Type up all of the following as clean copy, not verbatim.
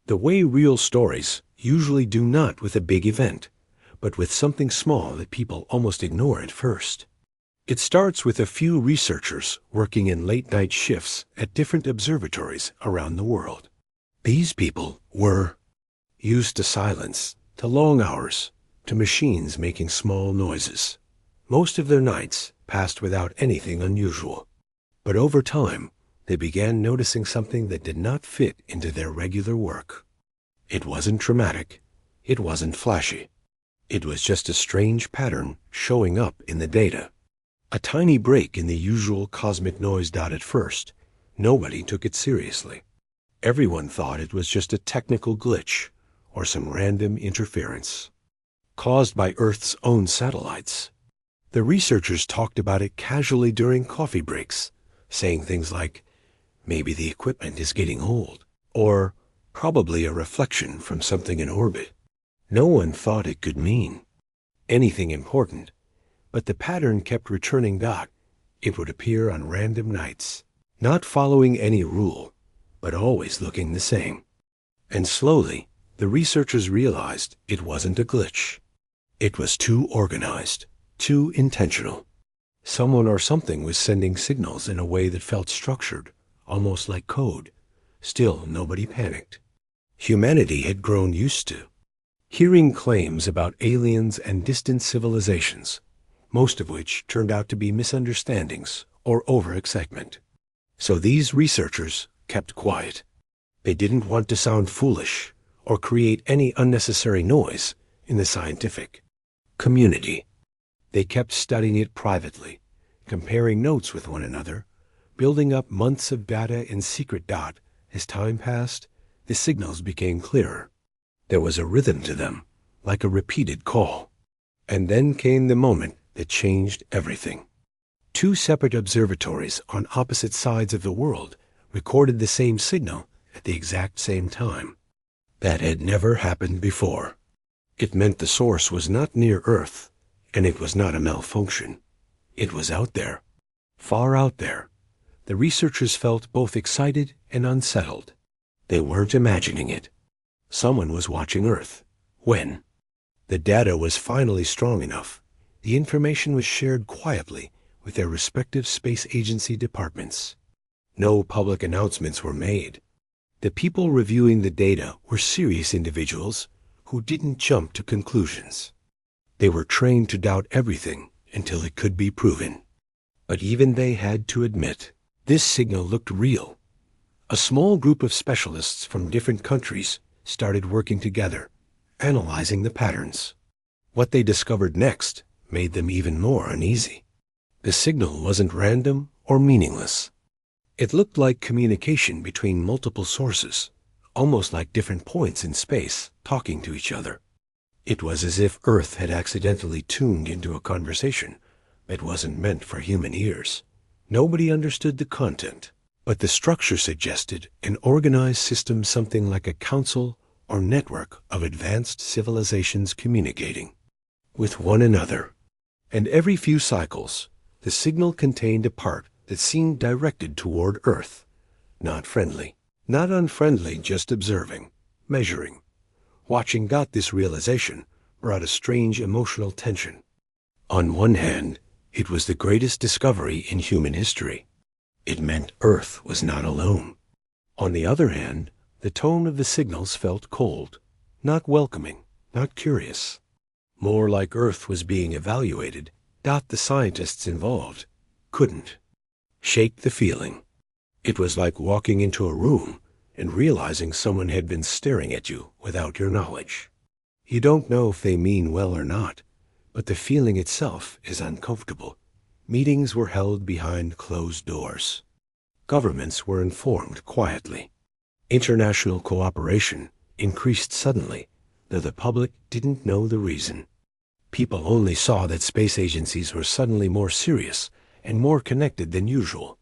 The way real stories usually do, not with a big event, but with something small that people almost ignore at first. It starts with a few researchers working in late-night shifts at different observatories around the world. These people were used to silence, to long hours, to machines making small noises. Most of their nights passed without anything unusual. But over time, they began noticing something that did not fit into their regular work. It wasn't dramatic. It wasn't flashy. It was just a strange pattern showing up in the data. A tiny break in the usual cosmic noise. At first, nobody took it seriously. Everyone thought it was just a technical glitch or some random interference caused by Earth's own satellites. The researchers talked about it casually during coffee breaks, saying things like, "Maybe the equipment is getting old," or "Probably a reflection from something in orbit." No one thought it could mean anything important, but the pattern kept returning. It would appear on random nights, not following any rule, but always looking the same. And slowly, the researchers realized it wasn't a glitch. It was too organized, too intentional. Someone or something was sending signals in a way that felt structured, almost like code. Still, nobody panicked. Humanity had grown used to hearing claims about aliens and distant civilizations, most of which turned out to be misunderstandings or overexcitement. So these researchers kept quiet. They didn't want to sound foolish or create any unnecessary noise in the scientific community. They kept studying it privately, comparing notes with one another, building up months of data in secret. As time passed, the signals became clearer. There was a rhythm to them, like a repeated call. And then came the moment that changed everything. Two separate observatories on opposite sides of the world recorded the same signal at the exact same time. That had never happened before. It meant the source was not near Earth, and it was not a malfunction. It was out there, far out there. The researchers felt both excited and unsettled. They weren't imagining it. Someone was watching Earth. When the data was finally strong enough, the information was shared quietly with their respective space agency departments. No public announcements were made. The people reviewing the data were serious individuals who didn't jump to conclusions. They were trained to doubt everything until it could be proven. But even they had to admit, this signal looked real. A small group of specialists from different countries started working together, analyzing the patterns. What they discovered next made them even more uneasy. The signal wasn't random or meaningless. It looked like communication between multiple sources, almost like different points in space talking to each other. It was as if Earth had accidentally tuned into a conversation that wasn't meant for human ears. Nobody understood the content, but the structure suggested an organized system, something like a council or network of advanced civilizations communicating with one another. And every few cycles, the signal contained a part that seemed directed toward Earth. Not friendly, not unfriendly, just observing, measuring, watching. This realization brought a strange emotional tension. On one hand, it was the greatest discovery in human history. It meant Earth was not alone. On the other hand, the tone of the signals felt cold, not welcoming, not curious. More like Earth was being evaluated. The scientists involved couldn't shake the feeling. It was like walking into a room and realizing someone had been staring at you without your knowledge. You don't know if they mean well or not, but the feeling itself is uncomfortable. Meetings were held behind closed doors. Governments were informed quietly. International cooperation increased suddenly, though the public didn't know the reason. People only saw that space agencies were suddenly more serious and more connected than usual.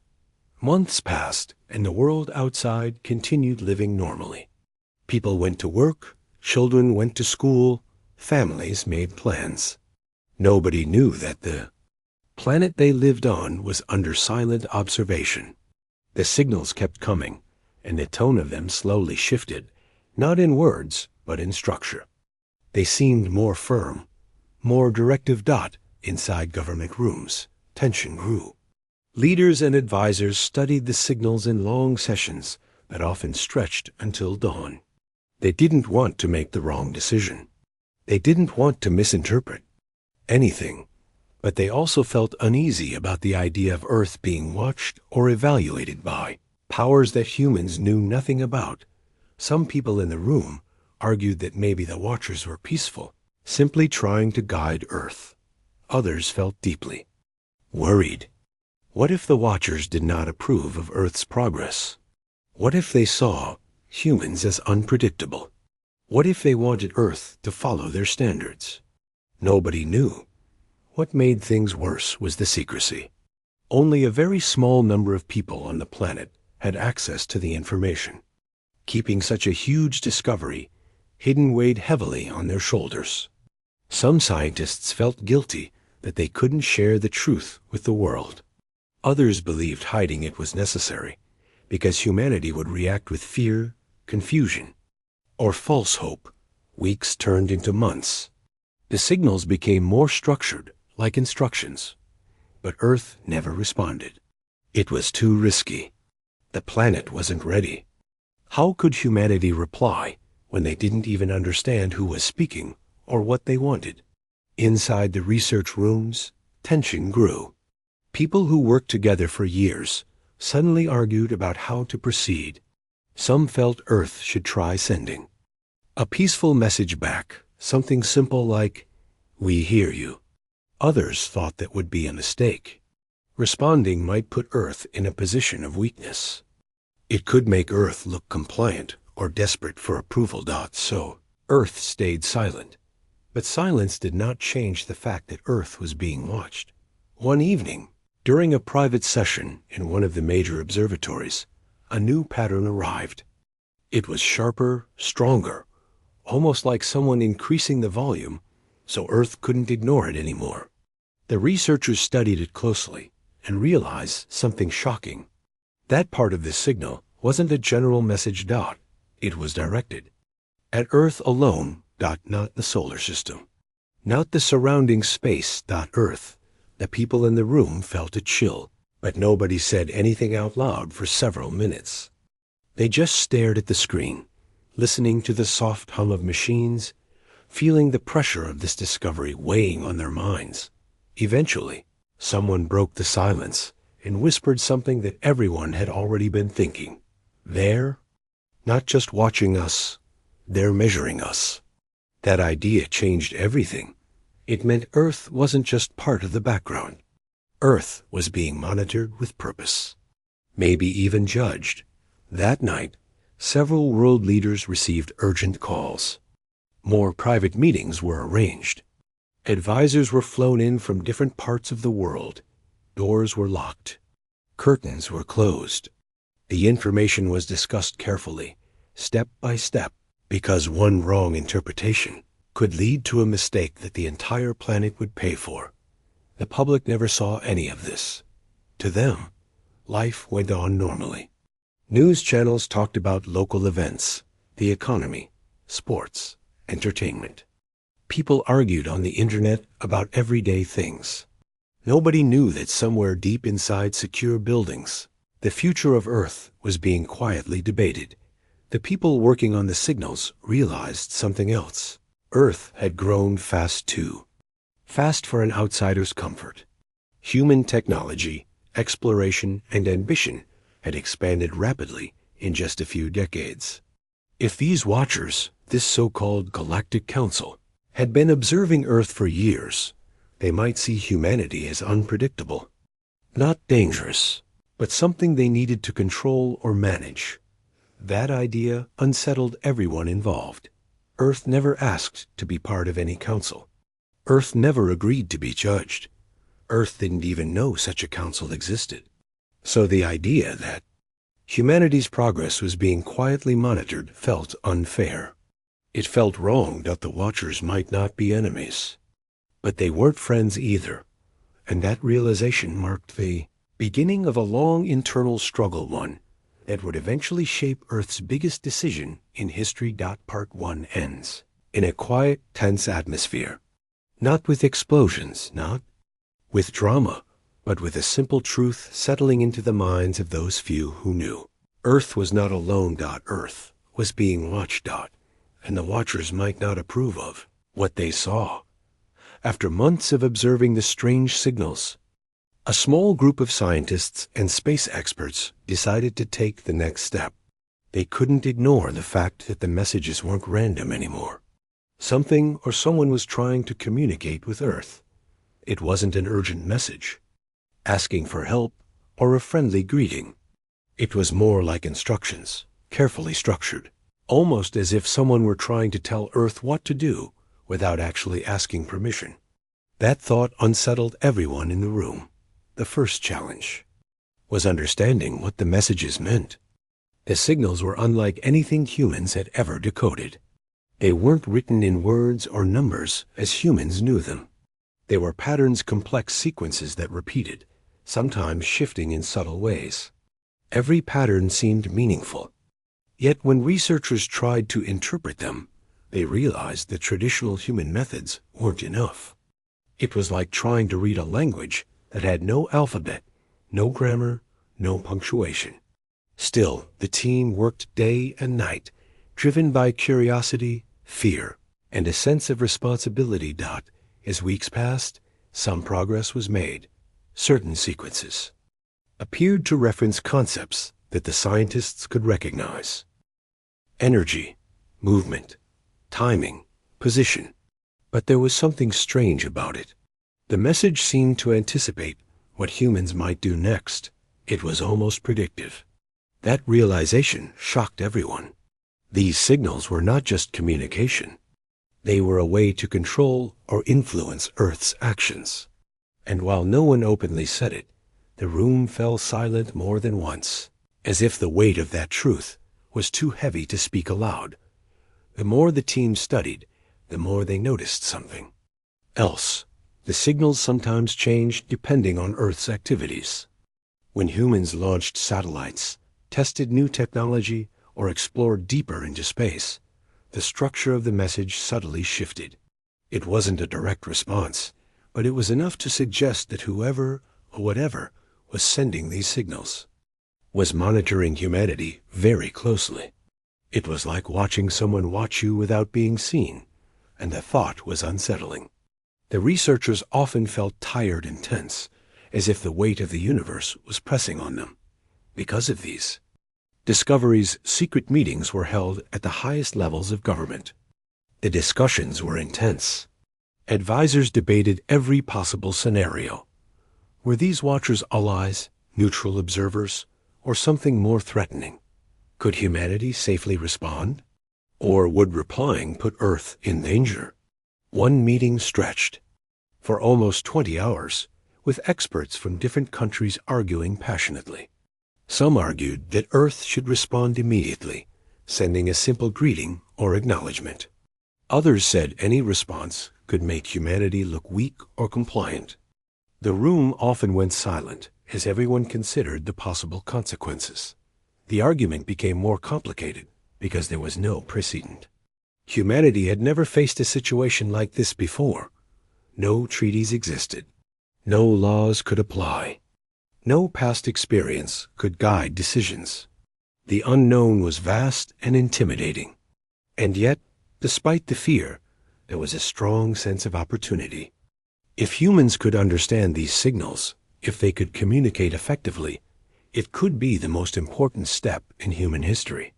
Months passed, and the world outside continued living normally. People went to work, children went to school, families made plans. Nobody knew that the planet they lived on was under silent observation. The signals kept coming, and the tone of them slowly shifted. not in words, but in structure. They seemed more firm, more directive. Inside government rooms, tension grew. Leaders and advisors studied the signals in long sessions that often stretched until dawn. They didn't want to make the wrong decision. They didn't want to misinterpret anything, but they also felt uneasy about the idea of Earth being watched or evaluated by powers that humans knew nothing about. Some people in the room argued that maybe the watchers were peaceful, simply trying to guide Earth. Others felt deeply worried. What if the watchers did not approve of Earth's progress? What if they saw humans as unpredictable? What if they wanted Earth to follow their standards? Nobody knew. What made things worse was the secrecy. Only a very small number of people on the planet had access to the information. Keeping such a huge discovery hidden weighed heavily on their shoulders. Some scientists felt guilty that they couldn't share the truth with the world. Others believed hiding it was necessary because humanity would react with fear, confusion, or false hope. Weeks turned into months. The signals became more structured, like instructions. But Earth never responded. It was too risky. The planet wasn't ready. How could humanity reply when they didn't even understand who was speaking or what they wanted? Inside the research rooms, tension grew. People who worked together for years suddenly argued about how to proceed. Some felt Earth should try sending a peaceful message back, something simple like, "We hear you." Others thought that would be a mistake. Responding might put Earth in a position of weakness. It could make Earth look compliant or desperate for approval. So Earth stayed silent. But silence did not change the fact that Earth was being watched. One evening, during a private session in one of the major observatories, a new pattern arrived. It was sharper, stronger, almost like someone increasing the volume so Earth couldn't ignore it anymore. The researchers studied it closely and realized something shocking. That part of the signal wasn't a general message. It was directed at Earth alone. Not the solar system, not the surrounding space. Earth. The people in the room felt a chill, but nobody said anything out loud for several minutes. They just stared at the screen, listening to the soft hum of machines, feeling the pressure of this discovery weighing on their minds. Eventually, someone broke the silence and whispered something that everyone had already been thinking. They're not just watching us, they're measuring us. That idea changed everything. It meant Earth wasn't just part of the background. Earth was being monitored with purpose, maybe even judged. That night, several world leaders received urgent calls. More private meetings were arranged. Advisors were flown in from different parts of the world. Doors were locked. Curtains were closed. The information was discussed carefully, step by step, because one wrong interpretation could lead to a mistake that the entire planet would pay for. The public never saw any of this. To them, life went on normally. News channels talked about local events, the economy, sports, entertainment. People argued on the internet about everyday things. Nobody knew that somewhere deep inside secure buildings, the future of Earth was being quietly debated. The people working on the signals realized something else. Earth had grown fast too. Fast for an outsider's comfort. Human technology, exploration, and ambition had expanded rapidly in just a few decades. If these watchers, this so-called Galactic Council, had been observing Earth for years, they might see humanity as unpredictable. Not dangerous, but something they needed to control or manage. That idea unsettled everyone involved. Earth never asked to be part of any council. Earth never agreed to be judged. Earth didn't even know such a council existed. So the idea that humanity's progress was being quietly monitored felt unfair. It felt wrong that the watchers might not be enemies. But they weren't friends either, and that realization marked the beginning of a long internal struggle, one that would eventually shape Earth's biggest decision in history. Part 1 ends in a quiet, tense atmosphere. Not with explosions, not with drama, but with a simple truth settling into the minds of those few who knew. Earth was not alone. Earth was being watched. And the watchers might not approve of what they saw. After months of observing the strange signals, a small group of scientists and space experts decided to take the next step. They couldn't ignore the fact that the messages weren't random anymore. Something or someone was trying to communicate with Earth. It wasn't an urgent message, asking for help, or a friendly greeting. It was more like instructions, carefully structured, almost as if someone were trying to tell Earth what to do without actually asking permission. That thought unsettled everyone in the room. The first challenge was understanding what the messages meant. The signals were unlike anything humans had ever decoded. They weren't written in words or numbers as humans knew them. They were patterns, complex sequences that repeated, sometimes shifting in subtle ways. Every pattern seemed meaningful. Yet when researchers tried to interpret them, they realized that traditional human methods weren't enough. It was like trying to read a language that had no alphabet, no grammar, no punctuation. Still, the team worked day and night, driven by curiosity, fear, and a sense of responsibility. As weeks passed, some progress was made. Certain sequences appeared to reference concepts that the scientists could recognize. Energy, movement, timing, position. But there was something strange about it. The message seemed to anticipate what humans might do next. It was almost predictive. That realization shocked everyone. These signals were not just communication. They were a way to control or influence Earth's actions. And while no one openly said it, the room fell silent more than once, as if the weight of that truth was too heavy to speak aloud. The more the team studied, the more they noticed something else. The signals sometimes changed depending on Earth's activities. When humans launched satellites, tested new technology, or explored deeper into space, the structure of the message subtly shifted. It wasn't a direct response, but it was enough to suggest that whoever or whatever was sending these signals was monitoring humanity very closely. It was like watching someone watch you without being seen, and the thought was unsettling. The researchers often felt tired and tense, as if the weight of the universe was pressing on them. Because of these discoveries, secret meetings were held at the highest levels of government. The discussions were intense. Advisors debated every possible scenario. Were these watchers allies, neutral observers, or something more threatening? Could humanity safely respond? Or would replying put Earth in danger? One meeting stretched for almost 20 hours, with experts from different countries arguing passionately. Some argued that Earth should respond immediately, sending a simple greeting or acknowledgement. Others said any response could make humanity look weak or compliant. The room often went silent as everyone considered the possible consequences. The argument became more complicated because there was no precedent. Humanity had never faced a situation like this before. No treaties existed. No laws could apply. No past experience could guide decisions. The unknown was vast and intimidating. And yet, despite the fear, there was a strong sense of opportunity. If humans could understand these signals, if they could communicate effectively, it could be the most important step in human history.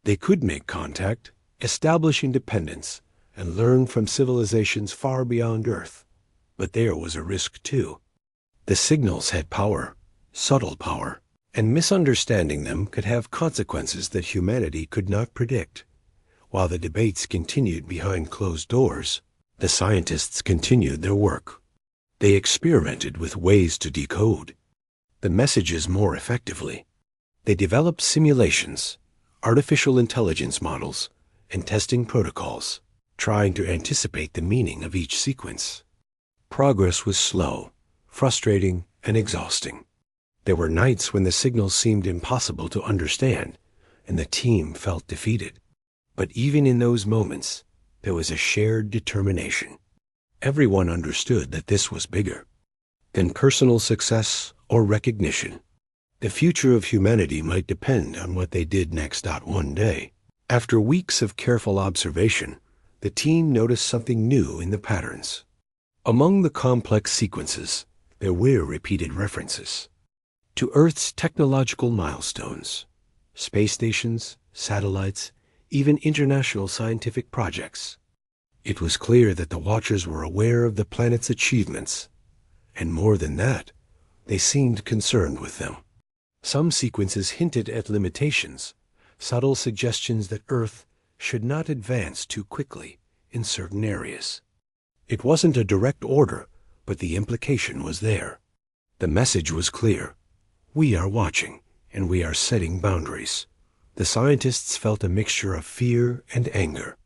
They could make contact, establish independence, and learn from civilizations far beyond Earth. But there was a risk too. The signals had power, subtle power, and misunderstanding them could have consequences that humanity could not predict. While the debates continued behind closed doors, the scientists continued their work. They experimented with ways to decode the messages more effectively. They developed simulations, artificial intelligence models, and testing protocols, trying to anticipate the meaning of each sequence. Progress was slow, frustrating, and exhausting. There were nights when the signals seemed impossible to understand, and the team felt defeated. But even in those moments, there was a shared determination. Everyone understood that this was bigger than personal success or recognition. The future of humanity might depend on what they did next. One day, after weeks of careful observation, the team noticed something new in the patterns. Among the complex sequences, there were repeated references to Earth's technological milestones, space stations, satellites, even international scientific projects. It was clear that the Watchers were aware of the planet's achievements, and more than that, they seemed concerned with them. Some sequences hinted at limitations, subtle suggestions that Earth should not advance too quickly in certain areas. It wasn't a direct order, but the implication was there. The message was clear. We are watching, and we are setting boundaries. The scientists felt a mixture of fear and anger.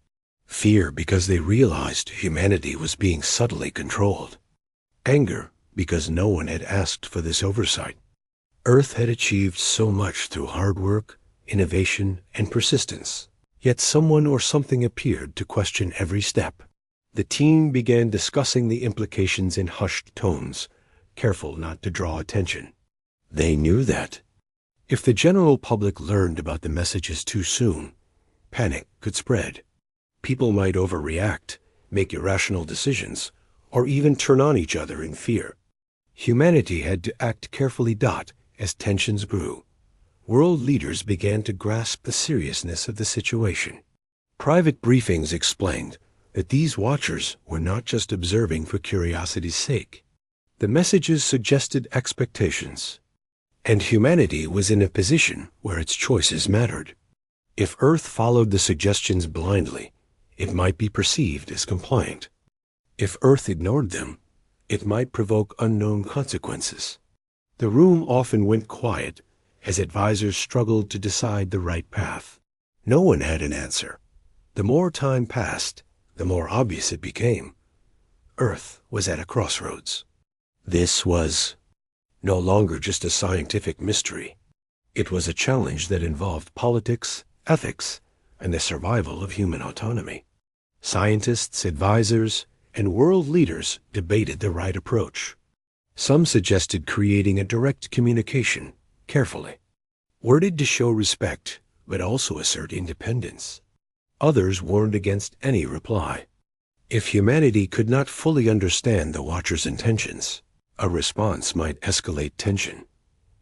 Fear because they realized humanity was being subtly controlled. Anger because no one had asked for this oversight. Earth had achieved so much through hard work, innovation, and persistence. Yet someone or something appeared to question every step. The team began discussing the implications in hushed tones, careful not to draw attention. They knew that if the general public learned about the messages too soon, panic could spread. People might overreact, make irrational decisions, or even turn on each other in fear. Humanity had to act carefully. As tensions grew, world leaders began to grasp the seriousness of the situation. Private briefings explained that these Watchers were not just observing for curiosity's sake. The messages suggested expectations, and humanity was in a position where its choices mattered. If Earth followed the suggestions blindly, it might be perceived as compliant. If Earth ignored them, it might provoke unknown consequences. The room often went quiet as advisors struggled to decide the right path. No one had an answer. The more time passed, the more obvious it became. Earth was at a crossroads. This was no longer just a scientific mystery. It was a challenge that involved politics, ethics, and the survival of human autonomy. Scientists, advisors, and world leaders debated the right approach. Some suggested creating a direct communication, carefully, worded to show respect, but also assert independence. Others warned against any reply. If humanity could not fully understand the Watchers' intentions, a response might escalate tension.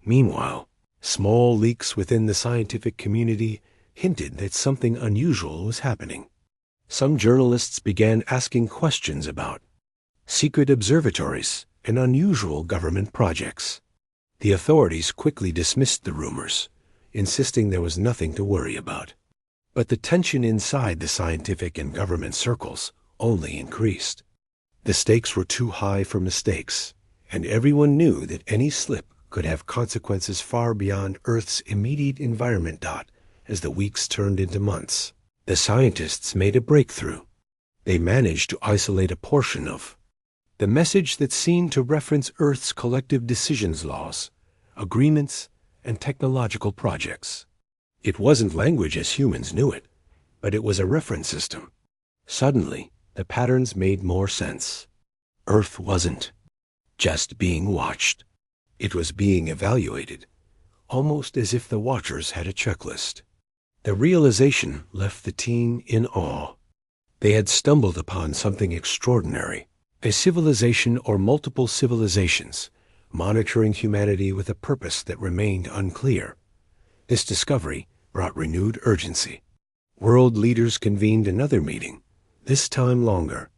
Meanwhile, small leaks within the scientific community hinted that something unusual was happening. Some journalists began asking questions about secret observatories and unusual government projects. The authorities quickly dismissed the rumors, insisting there was nothing to worry about. But the tension inside the scientific and government circles only increased. The stakes were too high for mistakes, and everyone knew that any slip could have consequences far beyond Earth's immediate environment. As the weeks turned into months, the scientists made a breakthrough. They managed to isolate a portion of the message that seemed to reference Earth's collective decisions laws, agreements, and technological projects. It wasn't language as humans knew it, but it was a reference system. Suddenly, the patterns made more sense. Earth wasn't just being watched. It was being evaluated, almost as if the Watchers had a checklist. The realization left the team in awe. They had stumbled upon something extraordinary. A civilization or multiple civilizations, monitoring humanity with a purpose that remained unclear. This discovery brought renewed urgency. World leaders convened another meeting, this time longer,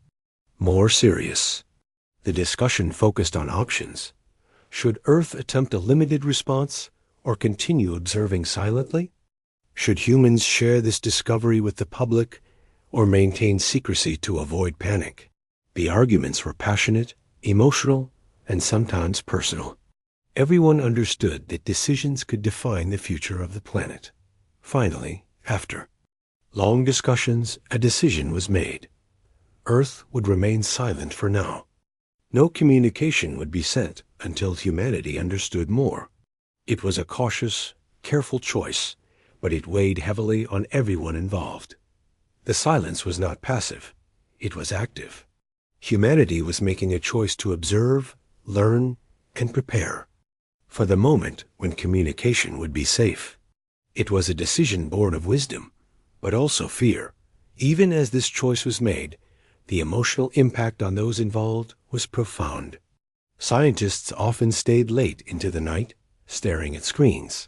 more serious. The discussion focused on options. Should Earth attempt a limited response or continue observing silently? Should humans share this discovery with the public or maintain secrecy to avoid panic? The arguments were passionate, emotional, and sometimes personal. Everyone understood that decisions could define the future of the planet. Finally, after long discussions, a decision was made. Earth would remain silent for now. No communication would be sent until humanity understood more. It was a cautious, careful choice, but it weighed heavily on everyone involved. The silence was not passive. It was active. Humanity was making a choice to observe, learn, and prepare for the moment when communication would be safe. It was a decision born of wisdom, but also fear. Even as this choice was made, the emotional impact on those involved was profound. Scientists often stayed late into the night, staring at screens,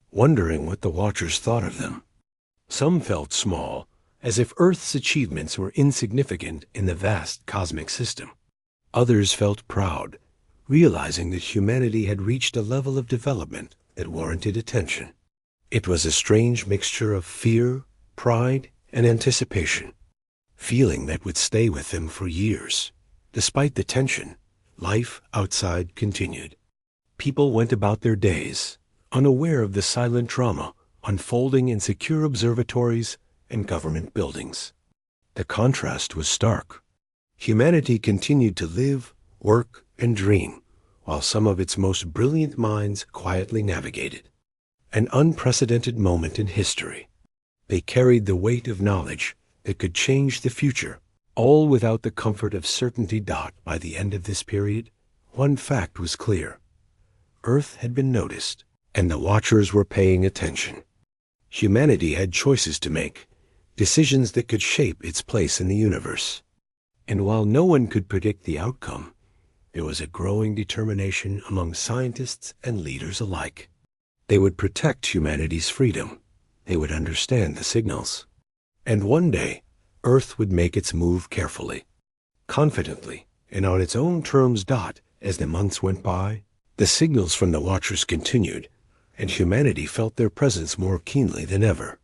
wondering what the watchers thought of them. Some felt small, as if Earth's achievements were insignificant in the vast cosmic system. Others felt proud, realizing that humanity had reached a level of development that warranted attention. It was a strange mixture of fear, pride, and anticipation, feeling that would stay with them for years. Despite the tension, life outside continued. People went about their days, unaware of the silent drama unfolding in secure observatories and government buildings. The contrast was stark. Humanity continued to live, work, and dream, while some of its most brilliant minds quietly navigated. An unprecedented moment in history. They carried the weight of knowledge that could change the future, all without the comfort of certainty. By the end of this period, one fact was clear. Earth had been noticed, and the watchers were paying attention. Humanity had choices to make, decisions that could shape its place in the universe. And while no one could predict the outcome, there was a growing determination among scientists and leaders alike. They would protect humanity's freedom. They would understand the signals. And one day, Earth would make its move carefully, confidently, and on its own terms. As the months went by, the signals from the watchers continued, and humanity felt their presence more keenly than ever.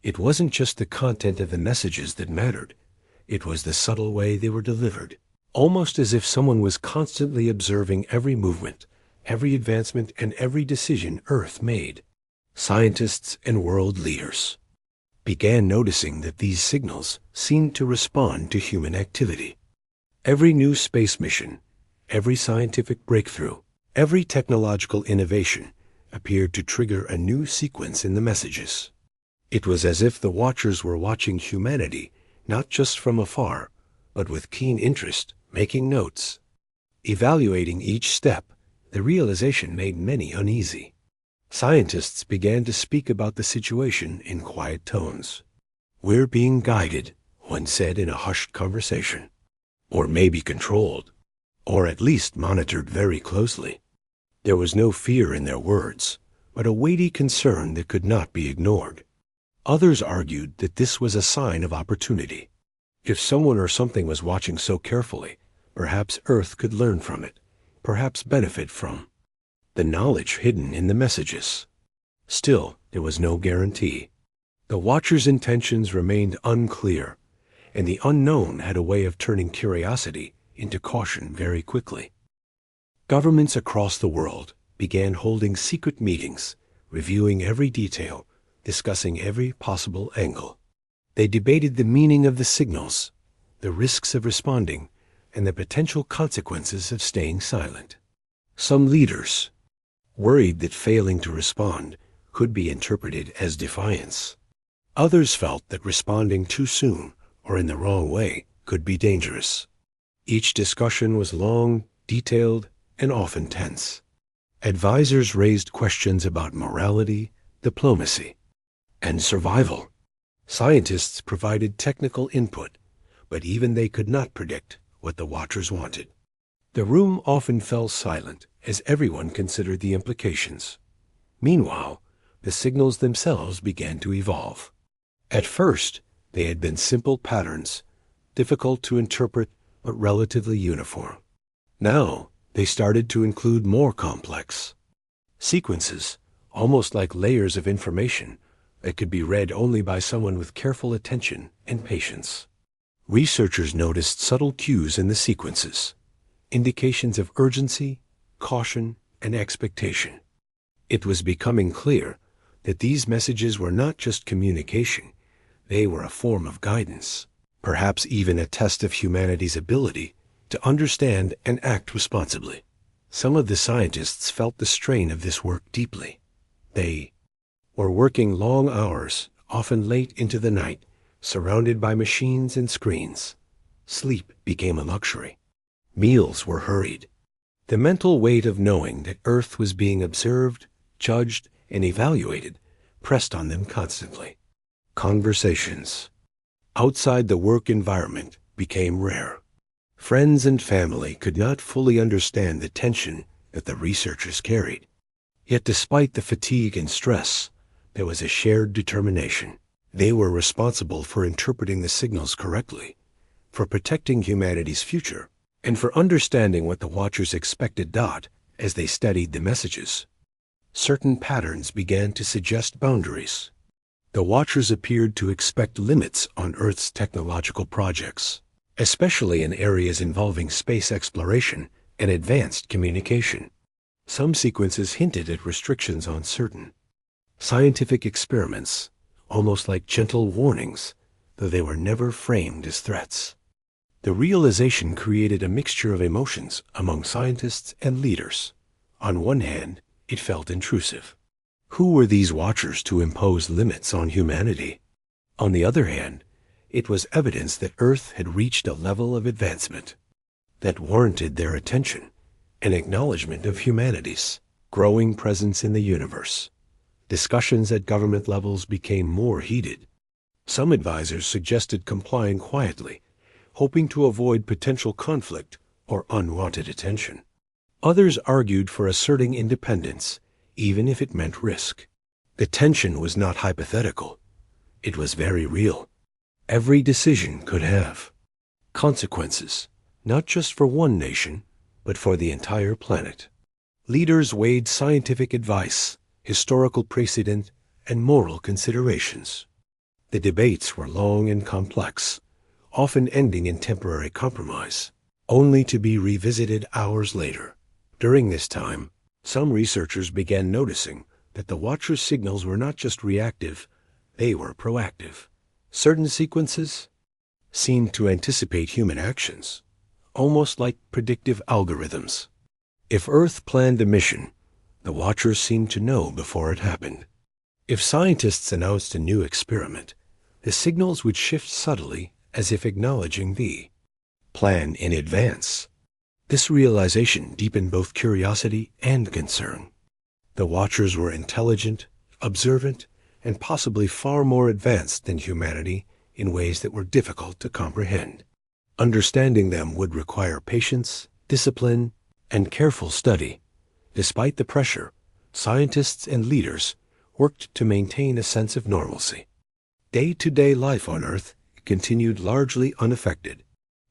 It wasn't just the content of the messages that mattered. It was the subtle way they were delivered, almost as if someone was constantly observing every movement, every advancement, and every decision Earth made. Scientists and world leaders began noticing that these signals seemed to respond to human activity. Every new space mission, every scientific breakthrough, every technological innovation appeared to trigger a new sequence in the messages. It was as if the watchers were watching humanity, not just from afar, but with keen interest, making notes, evaluating each step. The realization made many uneasy. Scientists began to speak about the situation in quiet tones. "We're being guided," one said in a hushed conversation, "or maybe controlled, or at least monitored very closely." There was no fear in their words, but a weighty concern that could not be ignored. Others argued that this was a sign of opportunity. If someone or something was watching so carefully, perhaps Earth could learn from it, perhaps benefit from the knowledge hidden in the messages. Still, there was no guarantee. The watchers' intentions remained unclear, and the unknown had a way of turning curiosity into caution very quickly. Governments across the world began holding secret meetings, reviewing every detail, discussing every possible angle. They debated the meaning of the signals, the risks of responding, and the potential consequences of staying silent. Some leaders worried that failing to respond could be interpreted as defiance. Others felt that responding too soon or in the wrong way could be dangerous. Each discussion was long, detailed, and often tense. Advisors raised questions about morality, diplomacy, and survival. Scientists provided technical input, but even they could not predict what the watchers wanted. The room often fell silent as everyone considered the implications. Meanwhile, the signals themselves began to evolve. At first, they had been simple patterns, difficult to interpret but relatively uniform. Now, they started to include more complex sequences, almost like layers of information that could be read only by someone with careful attention and patience. Researchers noticed subtle cues in the sequences, indications of urgency, caution, and expectation. It was becoming clear that these messages were not just communication, they were a form of guidance, perhaps even a test of humanity's ability to understand and act responsibly. Some of the scientists felt the strain of this work deeply. They were working long hours, often late into the night, surrounded by machines and screens. Sleep became a luxury. Meals were hurried. The mental weight of knowing that Earth was being observed, judged, and evaluated pressed on them constantly. Conversations outside the work environment became rare. Friends and family could not fully understand the tension that the researchers carried. Yet despite the fatigue and stress, there was a shared determination. They were responsible for interpreting the signals correctly, for protecting humanity's future, and for understanding what the Watchers expected. As they studied the messages, certain patterns began to suggest boundaries. The Watchers appeared to expect limits on Earth's technological projects, especially in areas involving space exploration and advanced communication. Some sequences hinted at restrictions on certain scientific experiments, almost like gentle warnings, though they were never framed as threats. The realization created a mixture of emotions among scientists and leaders. On one hand, it felt intrusive. Who were these Watchers to impose limits on humanity? On the other hand, it was evidence that Earth had reached a level of advancement that warranted their attention and acknowledgement of humanity's growing presence in the universe. Discussions at government levels became more heated. Some advisors suggested complying quietly, hoping to avoid potential conflict or unwanted attention. Others argued for asserting independence, even if it meant risk. The tension was not hypothetical. It was very real. Every decision could have consequences, not just for one nation, but for the entire planet. Leaders weighed scientific advice, historical precedent, and moral considerations. The debates were long and complex, often ending in temporary compromise, only to be revisited hours later. During this time, some researchers began noticing that the Watchers' signals were not just reactive, they were proactive. Certain sequences seemed to anticipate human actions, almost like predictive algorithms. If Earth planned a mission, the Watchers seemed to know before it happened. If scientists announced a new experiment, the signals would shift subtly as if acknowledging the plan in advance. This realization deepened both curiosity and concern. The Watchers were intelligent, observant, and possibly far more advanced than humanity in ways that were difficult to comprehend. Understanding them would require patience, discipline, and careful study. Despite the pressure, scientists and leaders worked to maintain a sense of normalcy. Day-to-day life on Earth continued largely unaffected.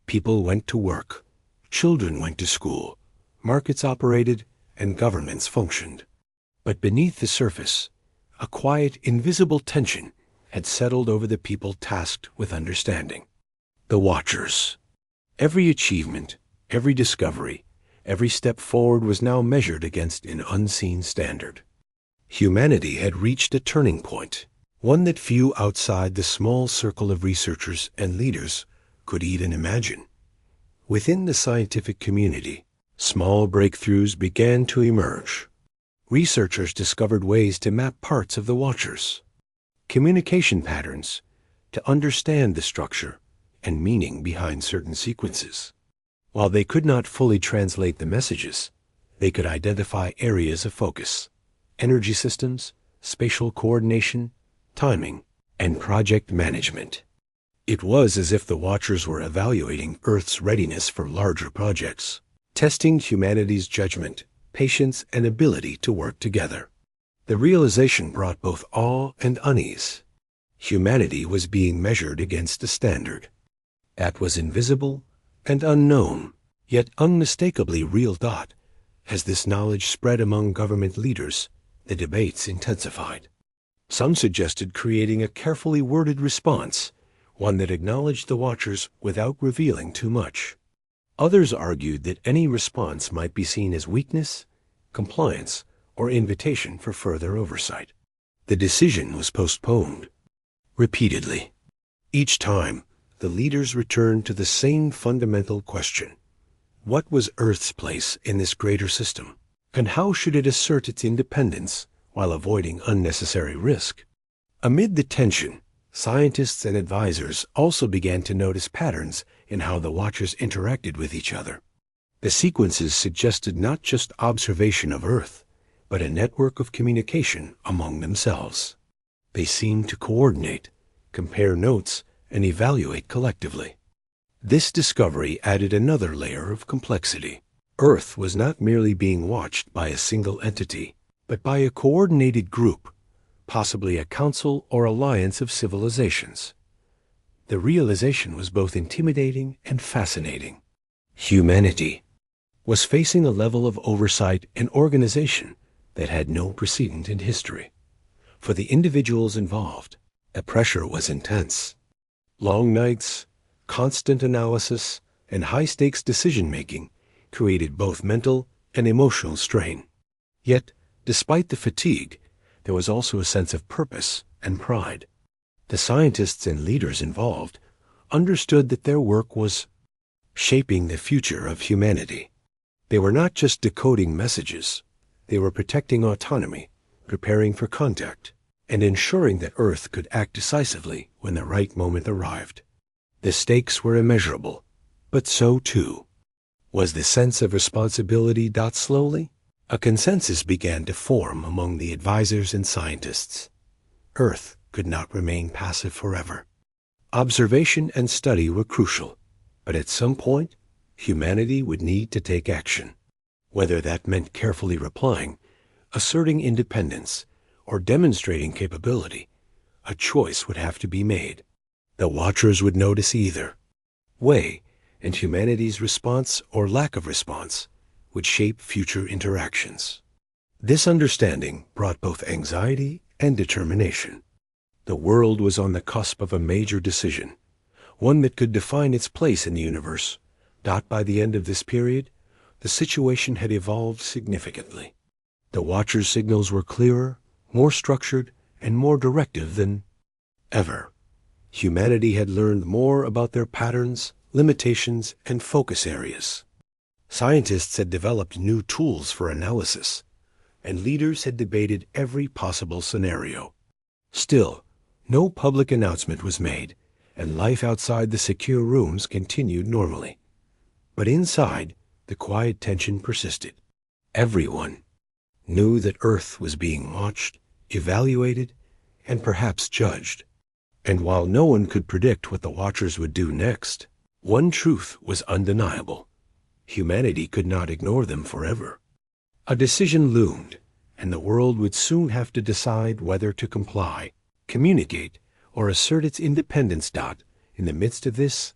People went to work, children went to school, markets operated, and governments functioned. But beneath the surface, a quiet, invisible tension had settled over the people tasked with understanding. The Watchers. Every achievement, every discovery, every step forward was now measured against an unseen standard. Humanity had reached a turning point, one that few outside the small circle of researchers and leaders could even imagine. Within the scientific community, small breakthroughs began to emerge. Researchers discovered ways to map parts of the Watchers' communication patterns, to understand the structure and meaning behind certain sequences. While they could not fully translate the messages, they could identify areas of focus: energy systems, spatial coordination, timing, and project management. It was as if the Watchers were evaluating Earth's readiness for larger projects, testing humanity's judgment, patience, and ability to work together. The realization brought both awe and unease. Humanity was being measured against a standard that was invisible and unknown, yet unmistakably real. As this knowledge spread among government leaders, the debates intensified. Some suggested creating a carefully worded response, one that acknowledged the Watchers without revealing too much. Others argued that any response might be seen as weakness, compliance, or invitation for further oversight. The decision was postponed repeatedly. Each time, the leaders returned to the same fundamental question: What was Earth's place in this greater system? And how should it assert its independence while avoiding unnecessary risk? Amid the tension, scientists and advisors also began to notice patterns in how the Watchers interacted with each other. The sequences suggested not just observation of Earth, but a network of communication among themselves. They seemed to coordinate, compare notes, and evaluate collectively. This discovery added another layer of complexity. Earth was not merely being watched by a single entity, but by a coordinated group, possibly a council or alliance of civilizations. The realization was both intimidating and fascinating. Humanity was facing a level of oversight and organization that had no precedent in history. For the individuals involved, the pressure was intense. Long nights, constant analysis, and high-stakes decision-making created both mental and emotional strain. Yet, despite the fatigue, there was also a sense of purpose and pride. The scientists and leaders involved understood that their work was shaping the future of humanity. They were not just decoding messages. They were protecting autonomy, preparing for contact, and ensuring that Earth could act decisively when the right moment arrived. The stakes were immeasurable, but so too was the sense of responsibility. Slowly, a consensus began to form among the advisors and scientists. Earth could not remain passive forever. Observation and study were crucial, but at some point, humanity would need to take action. Whether that meant carefully replying, asserting independence, or demonstrating capability, a choice would have to be made. The Watchers would notice either way, and humanity's response or lack of response would shape future interactions. This understanding brought both anxiety and determination. The world was on the cusp of a major decision, one that could define its place in the universe. By the end of this period, the situation had evolved significantly. The Watchers' signals were clearer, more structured, and more directive than ever. Humanity had learned more about their patterns, limitations, and focus areas. Scientists had developed new tools for analysis, and leaders had debated every possible scenario. Still, no public announcement was made, and life outside the secure rooms continued normally. But inside, the quiet tension persisted. Everyone knew that Earth was being watched, evaluated, and perhaps judged. And while no one could predict what the Watchers would do next, one truth was undeniable. Humanity could not ignore them forever. A decision loomed, and the world would soon have to decide whether to comply, communicate, or assert its independence. In the midst of this,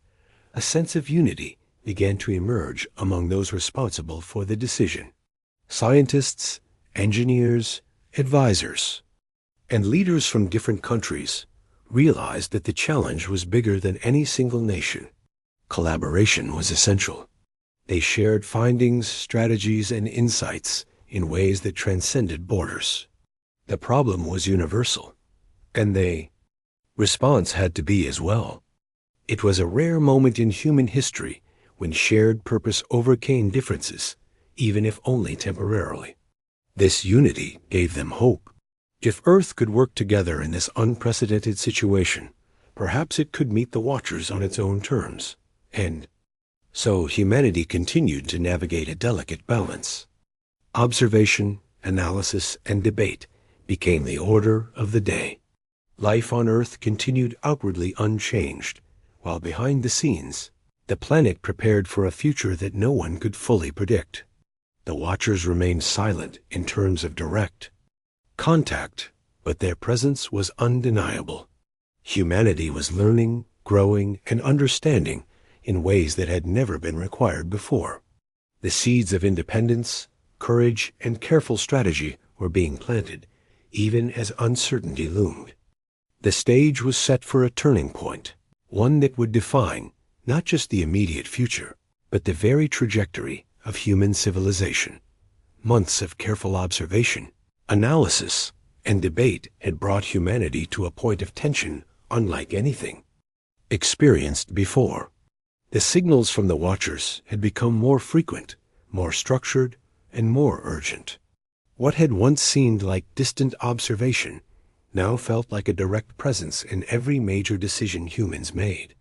a sense of unity began to emerge among those responsible for the decision. Scientists, engineers, advisors, and leaders from different countries realized that the challenge was bigger than any single nation. Collaboration was essential. They shared findings, strategies, and insights in ways that transcended borders. The problem was universal, and the response had to be as well. It was a rare moment in human history when shared purpose overcame differences, even if only temporarily. This unity gave them hope. If Earth could work together in this unprecedented situation, perhaps it could meet the Watchers on its own terms. And so humanity continued to navigate a delicate balance. Observation, analysis, and debate became the order of the day. Life on Earth continued outwardly unchanged, while behind the scenes, the planet prepared for a future that no one could fully predict. The Watchers remained silent in terms of direct contact, but their presence was undeniable. Humanity was learning, growing, and understanding in ways that had never been required before. The seeds of independence, courage, and careful strategy were being planted, even as uncertainty loomed. The stage was set for a turning point, one that would define not just the immediate future, but the very trajectory of human civilization. Months of careful observation, analysis, and debate had brought humanity to a point of tension unlike anything experienced before. The signals from the watchers had become more frequent, more structured, and more urgent. What had once seemed like distant observation now felt like a direct presence in every major decision humans made.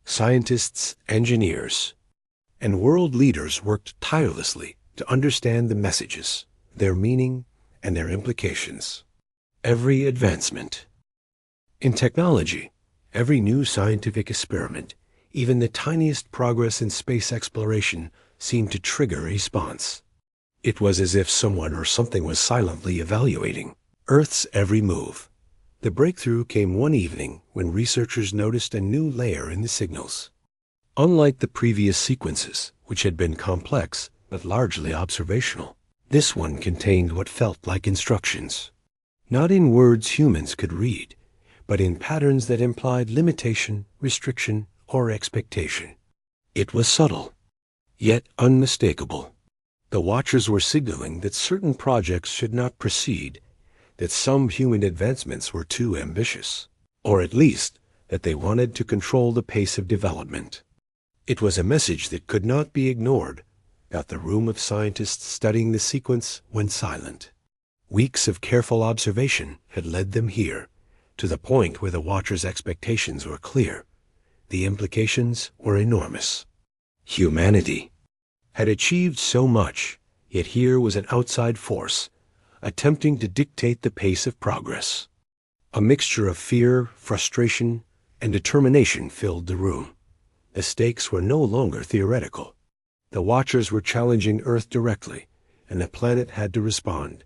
Scientists, engineers, and world leaders worked tirelessly to understand the messages, their meaning, and their implications. Every advancement in technology, every new scientific experiment, even the tiniest progress in space exploration seemed to trigger a response. It was as if someone or something was silently evaluating Earth's every move. The breakthrough came one evening when researchers noticed a new layer in the signals. Unlike the previous sequences, which had been complex but largely observational, this one contained what felt like instructions. Not in words humans could read, but in patterns that implied limitation, restriction, or expectation. It was subtle, yet unmistakable. The watchers were signaling that certain projects should not proceed, that some human advancements were too ambitious, or at least that they wanted to control the pace of development. It was a message that could not be ignored, that the room of scientists studying the sequence went silent. Weeks of careful observation had led them here, to the point where the watchers' expectations were clear. The implications were enormous. Humanity had achieved so much, yet here was an outside force, attempting to dictate the pace of progress. A mixture of fear, frustration, and determination filled the room. The stakes were no longer theoretical. The watchers were challenging Earth directly, and the planet had to respond.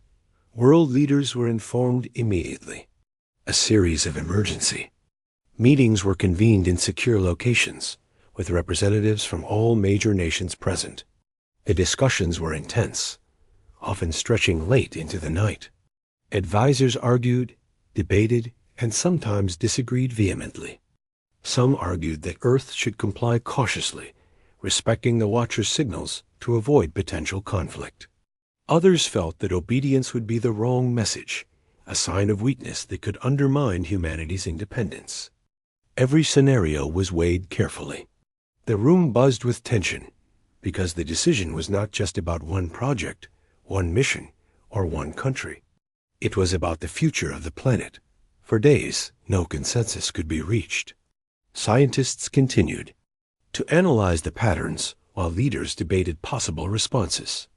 World leaders were informed immediately. A series of emergency meetings were convened in secure locations, with representatives from all major nations present. The discussions were intense, often stretching late into the night. Advisors argued, debated, and sometimes disagreed vehemently. Some argued that Earth should comply cautiously, respecting the watchers' signals to avoid potential conflict. Others felt that obedience would be the wrong message, a sign of weakness that could undermine humanity's independence. Every scenario was weighed carefully. The room buzzed with tension, because the decision was not just about one project, one mission, or one country. It was about the future of the planet. For days, no consensus could be reached. Scientists continued to analyze the patterns while leaders debated possible responses.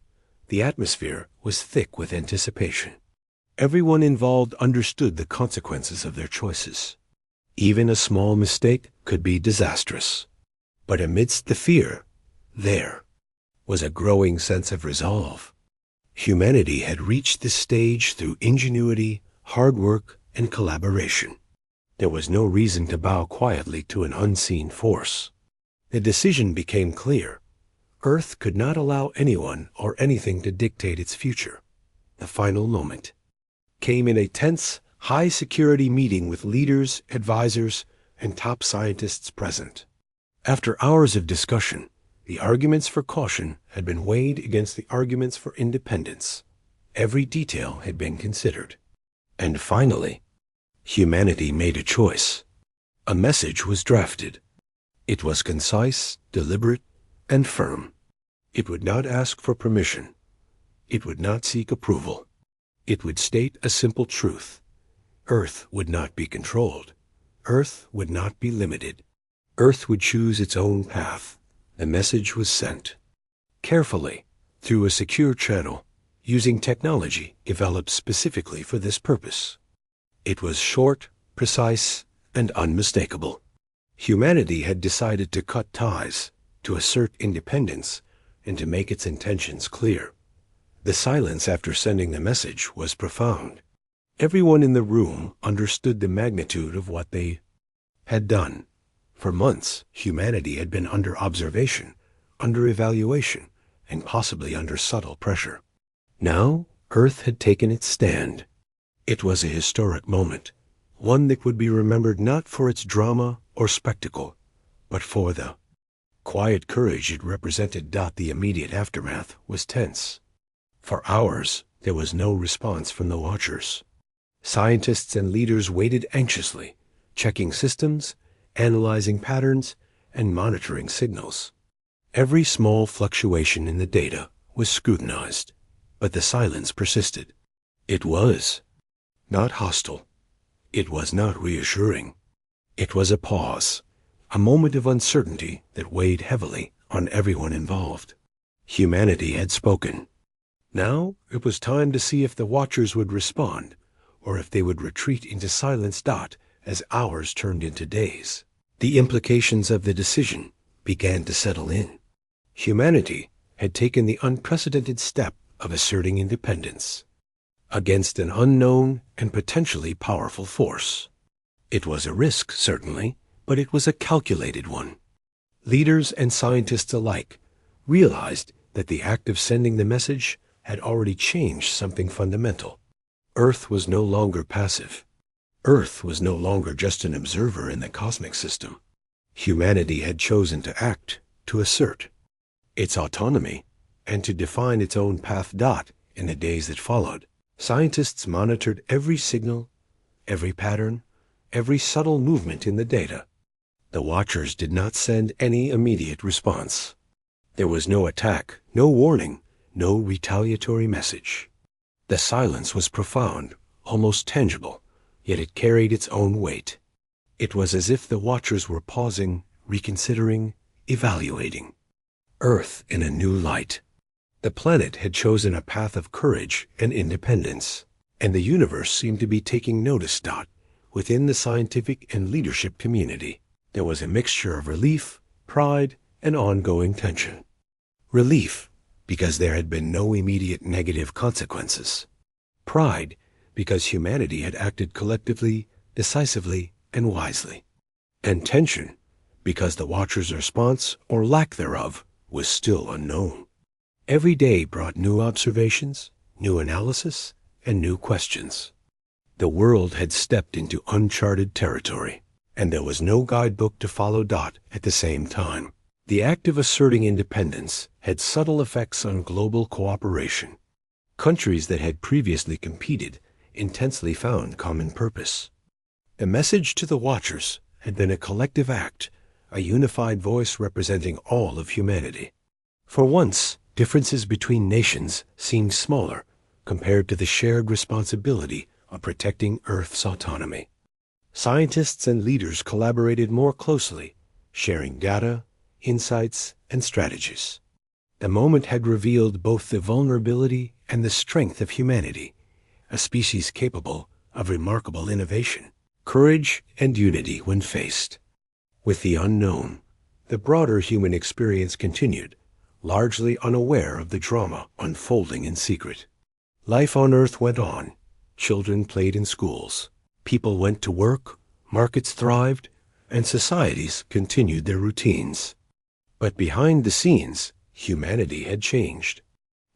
The atmosphere was thick with anticipation. Everyone involved understood the consequences of their choices. Even a small mistake could be disastrous. But amidst the fear, there was a growing sense of resolve. Humanity had reached this stage through ingenuity, hard work, and collaboration. There was no reason to bow quietly to an unseen force. The decision became clear. Earth could not allow anyone or anything to dictate its future. The final moment came in a tense, high-security meeting with leaders, advisors, and top scientists present. After hours of discussion, the arguments for caution had been weighed against the arguments for independence. Every detail had been considered. And finally, humanity made a choice. A message was drafted. It was concise, deliberate, and firm. It would not ask for permission. It would not seek approval. It would state a simple truth. Earth would not be controlled. Earth would not be limited. Earth would choose its own path. The message was sent carefully through a secure channel using technology developed specifically for this purpose. It was short, precise, and unmistakable. Humanity had decided to cut ties, to assert independence, and to make its intentions clear. The silence after sending the message was profound. Everyone in the room understood the magnitude of what they had done. For months, humanity had been under observation, under evaluation, and possibly under subtle pressure. Now, Earth had taken its stand. It was a historic moment, one that would be remembered not for its drama or spectacle, but for the quiet courage it represented. The immediate aftermath was tense. For hours, there was no response from the watchers. Scientists and leaders waited anxiously, checking systems, analyzing patterns, and monitoring signals. Every small fluctuation in the data was scrutinized, but the silence persisted. It was not hostile. It was not reassuring. It was a pause, a moment of uncertainty that weighed heavily on everyone involved. Humanity had spoken. Now it was time to see if the Watchers would respond, or if they would retreat into silence. As hours turned into days, the implications of the decision began to settle in. Humanity had taken the unprecedented step of asserting independence against an unknown and potentially powerful force. It was a risk, certainly, but it was a calculated one. Leaders and scientists alike realized that the act of sending the message had already changed something fundamental. Earth was no longer passive. Earth was no longer just an observer in the cosmic system. Humanity had chosen to act, to assert its autonomy, and to define its own path. In the days that followed, scientists monitored every signal, every pattern, every subtle movement in the data. The Watchers did not send any immediate response. There was no attack, no warning, no retaliatory message. The silence was profound, almost tangible, yet it carried its own weight. It was as if the Watchers were pausing, reconsidering, evaluating Earth in a new light. The planet had chosen a path of courage and independence, and the universe seemed to be taking notice. Within the scientific and leadership community, there was a mixture of relief, pride, and ongoing tension. Relief, because there had been no immediate negative consequences. Pride, because humanity had acted collectively, decisively, and wisely. And tension, because the Watchers' response, or lack thereof, was still unknown. Every day brought new observations, new analysis, and new questions. The world had stepped into uncharted territory, and there was no guidebook to follow. At the same time, the act of asserting independence had subtle effects on global cooperation. Countries that had previously competed intensely found common purpose. The message to the Watchers had been a collective act, a unified voice representing all of humanity. For once, differences between nations seemed smaller compared to the shared responsibility of protecting Earth's autonomy. Scientists and leaders collaborated more closely, sharing data, insights, and strategies. The moment had revealed both the vulnerability and the strength of humanity, a species capable of remarkable innovation, courage, and unity when faced with the unknown. The broader human experience continued, largely unaware of the drama unfolding in secret. Life on Earth went on. Children played in schools. People went to work, markets thrived, and societies continued their routines. But behind the scenes, humanity had changed.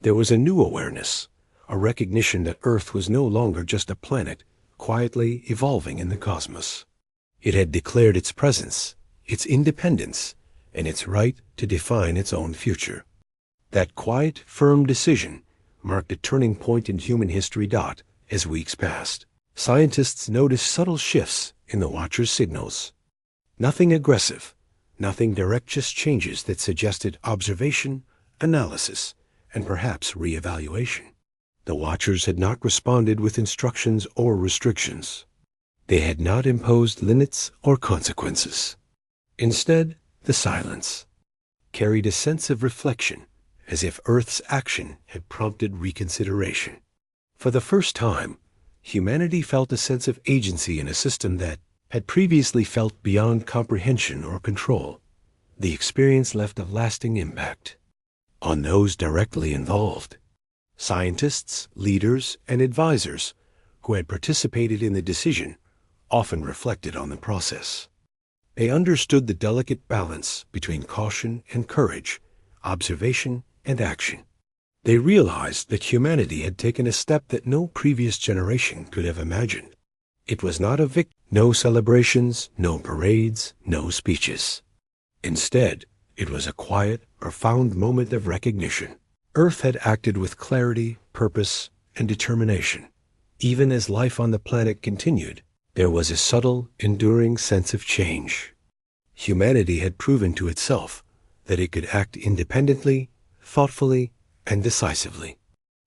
There was a new awareness, a recognition that Earth was no longer just a planet, quietly evolving in the cosmos. It had declared its presence, its independence, and its right to define its own future. That quiet, firm decision marked a turning point in human history. As weeks passed, scientists noticed subtle shifts in the Watchers' signals. Nothing aggressive, nothing direct, just changes that suggested observation, analysis, and perhaps re-evaluation. The Watchers had not responded with instructions or restrictions. They had not imposed limits or consequences. Instead, the silence carried a sense of reflection, as if Earth's action had prompted reconsideration. For the first time, humanity felt a sense of agency in a system that had previously felt beyond comprehension or control. The experience left a lasting impact on those directly involved. Scientists, leaders, and advisors who had participated in the decision often reflected on the process. They understood the delicate balance between caution and courage, observation and action. They realized that humanity had taken a step that no previous generation could have imagined. It was not a victory, no celebrations, no parades, no speeches. Instead, it was a quiet, profound moment of recognition. Earth had acted with clarity, purpose, and determination. Even as life on the planet continued, there was a subtle, enduring sense of change. Humanity had proven to itself that it could act independently, thoughtfully, and decisively.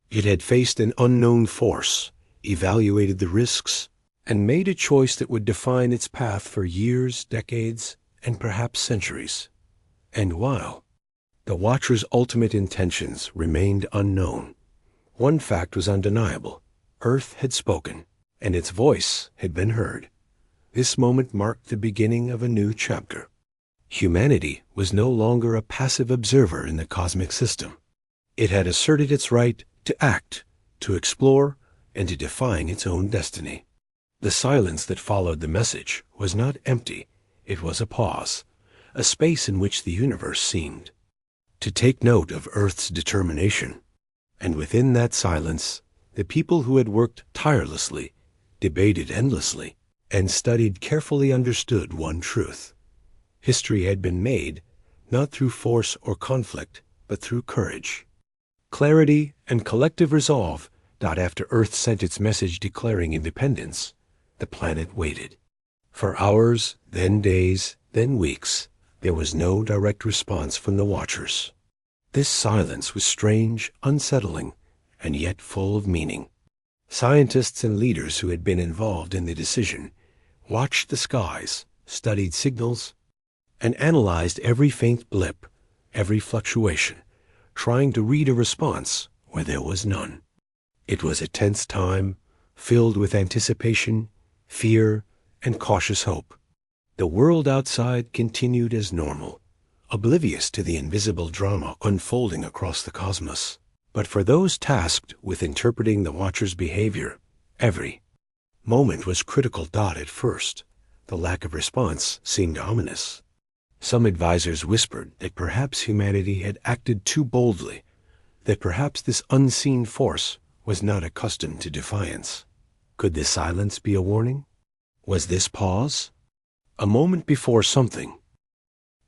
It had faced an unknown force, evaluated the risks, and made a choice that would define its path for years, decades, and perhaps centuries. And while the Watcher's ultimate intentions remained unknown, one fact was undeniable. Earth had spoken, and its voice had been heard. This moment marked the beginning of a new chapter. Humanity was no longer a passive observer in the cosmic system. It had asserted its right to act, to explore, and to define its own destiny. The silence that followed the message was not empty. It was a pause, a space in which the universe seemed to take note of Earth's determination. And within that silence, the people who had worked tirelessly, debated endlessly, and studied carefully understood one truth. History had been made not through force or conflict, but through courage, clarity, and collective resolve. After Earth sent its message declaring independence, the planet waited. For hours, then days, then weeks, there was no direct response from the Watchers. This silence was strange, unsettling, and yet full of meaning. Scientists and leaders who had been involved in the decision watched the skies, studied signals, and analyzed every faint blip, every fluctuation, trying to read a response where there was none. It was a tense time, filled with anticipation, fear, and cautious hope. The world outside continued as normal, oblivious to the invisible drama unfolding across the cosmos. But for those tasked with interpreting the Watcher's behavior, every moment was critical. At first, the lack of response seemed ominous. Some advisors whispered that perhaps humanity had acted too boldly, that perhaps this unseen force was not accustomed to defiance. Could this silence be a warning? Was this pause a moment before something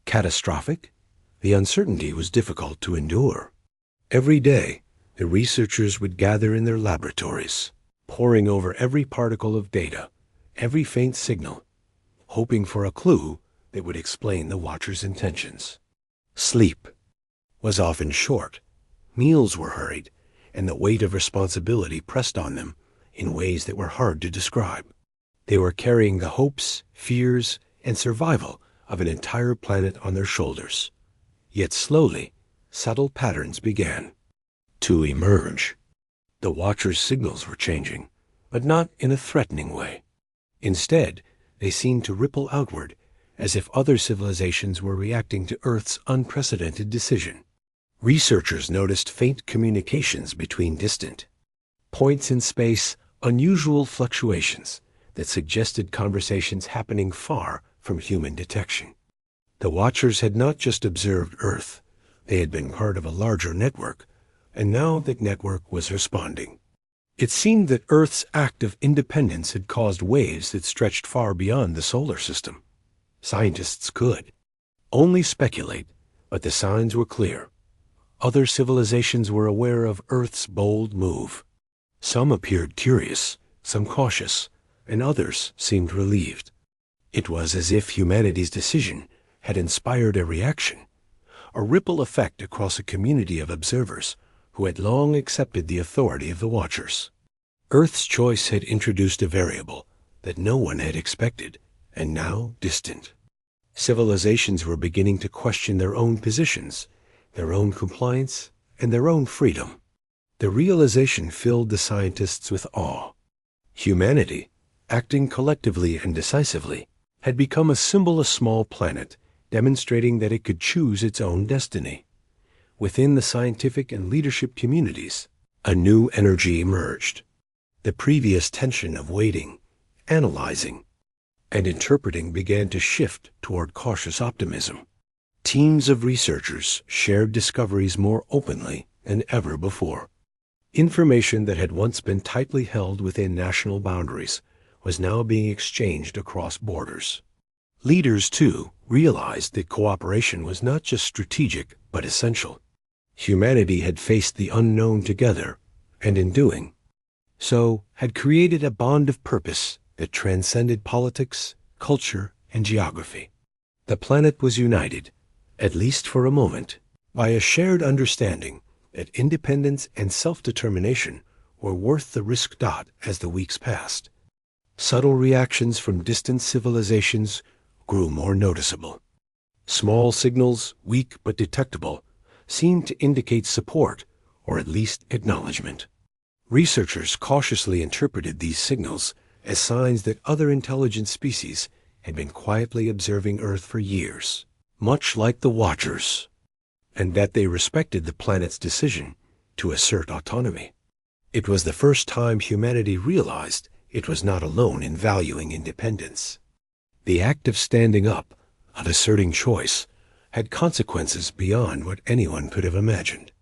catastrophic? The uncertainty was difficult to endure. Every day, the researchers would gather in their laboratories, poring over every particle of data, every faint signal, hoping for a clue that would explain the Watcher's intentions. Sleep was often short, meals were hurried, and the weight of responsibility pressed on them in ways that were hard to describe. They were carrying the hopes, fears, and survival of an entire planet on their shoulders. Yet slowly, subtle patterns began to emerge. The Watchers' signals were changing, but not in a threatening way. Instead, they seemed to ripple outward, as if other civilizations were reacting to Earth's unprecedented decision. Researchers noticed faint communications between distant points in space, unusual fluctuations that suggested conversations happening far from human detection. The Watchers had not just observed Earth, they had been part of a larger network, and now that network was responding. It seemed that Earth's act of independence had caused waves that stretched far beyond the solar system. Scientists could only speculate, but the signs were clear. Other civilizations were aware of Earth's bold move. Some appeared curious, some cautious, and others seemed relieved. It was as if humanity's decision had inspired a reaction, a ripple effect across a community of observers who had long accepted the authority of the Watchers. Earth's choice had introduced a variable that no one had expected, and now distant. Civilizations were beginning to question their own positions, their own compliance, and their own freedom. The realization filled the scientists with awe. Humanity, acting collectively and decisively, had become a symbol of a small planet, demonstrating that it could choose its own destiny. Within the scientific and leadership communities, a new energy emerged. The previous tension of waiting, analyzing, and interpreting began to shift toward cautious optimism. Teams of researchers shared discoveries more openly than ever before. Information that had once been tightly held within national boundaries was now being exchanged across borders. Leaders, too, realized that cooperation was not just strategic but essential. Humanity had faced the unknown together, and in doing so had created a bond of purpose that transcended politics, culture, and geography. The planet was united, at least for a moment, by a shared understanding that independence and self-determination were worth the risk. As the weeks passed, subtle reactions from distant civilizations grew more noticeable. Small signals, weak but detectable, seemed to indicate support or at least acknowledgement. Researchers cautiously interpreted these signals as signs that other intelligent species had been quietly observing Earth for years, much like the Watchers, and that they respected the planet's decision to assert autonomy. It was the first time humanity realized it was not alone in valuing independence. The act of standing up, of asserting choice, had consequences beyond what anyone could have imagined.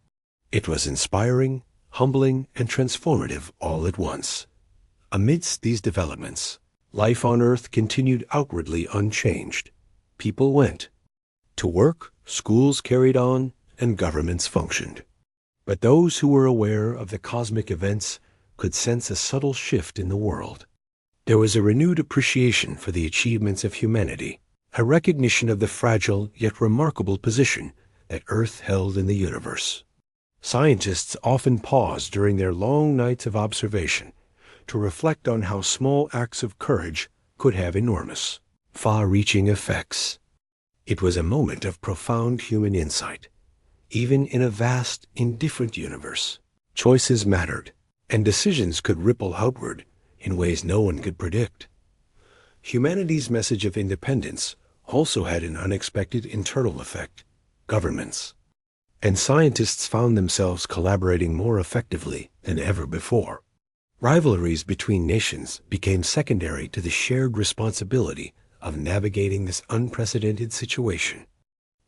It was inspiring, humbling, and transformative all at once. Amidst these developments, life on Earth continued outwardly unchanged. People went to work, schools carried on, and governments functioned. But those who were aware of the cosmic events could sense a subtle shift in the world. There was a renewed appreciation for the achievements of humanity, a recognition of the fragile yet remarkable position that Earth held in the universe. Scientists often paused during their long nights of observation to reflect on how small acts of courage could have enormous, far-reaching effects. It was a moment of profound human insight. Even in a vast, indifferent universe, choices mattered, and decisions could ripple outward in ways no one could predict. Humanity's message of independence also had an unexpected internal effect. Governments and scientists found themselves collaborating more effectively than ever before. Rivalries between nations became secondary to the shared responsibility of navigating this unprecedented situation.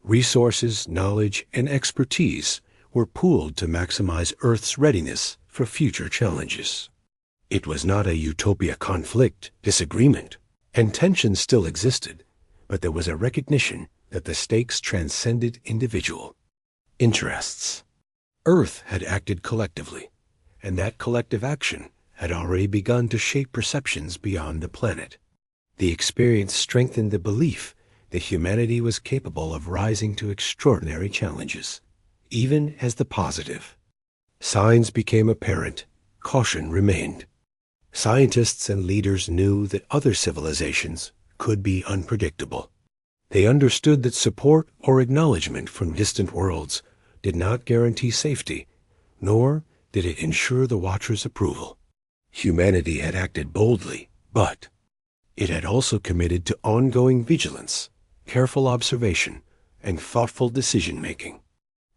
Resources, knowledge, and expertise were pooled to maximize Earth's readiness for future challenges. It was not a utopia conflict, disagreement, and tension still existed, but there was a recognition that the stakes transcended individual interests. Earth had acted collectively, and that collective action had already begun to shape perceptions beyond the planet. The experience strengthened the belief that humanity was capable of rising to extraordinary challenges, even as the positive. Signs became apparent, caution remained. Scientists and leaders knew that other civilizations could be unpredictable. They understood that support or acknowledgement from distant worlds did not guarantee safety, nor did it ensure the Watchers' approval. Humanity had acted boldly, but it had also committed to ongoing vigilance, careful observation, and thoughtful decision-making.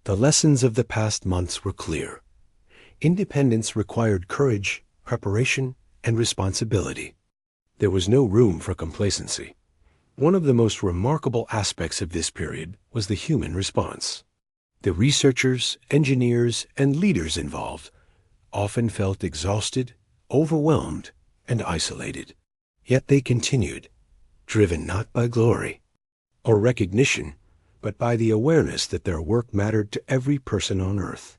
The lessons of the past months were clear. Independence required courage, preparation, and responsibility. There was no room for complacency. One of the most remarkable aspects of this period was the human response. The researchers, engineers, and leaders involved often felt exhausted, overwhelmed, and isolated. Yet they continued, driven not by glory or recognition, but by the awareness that their work mattered to every person on Earth.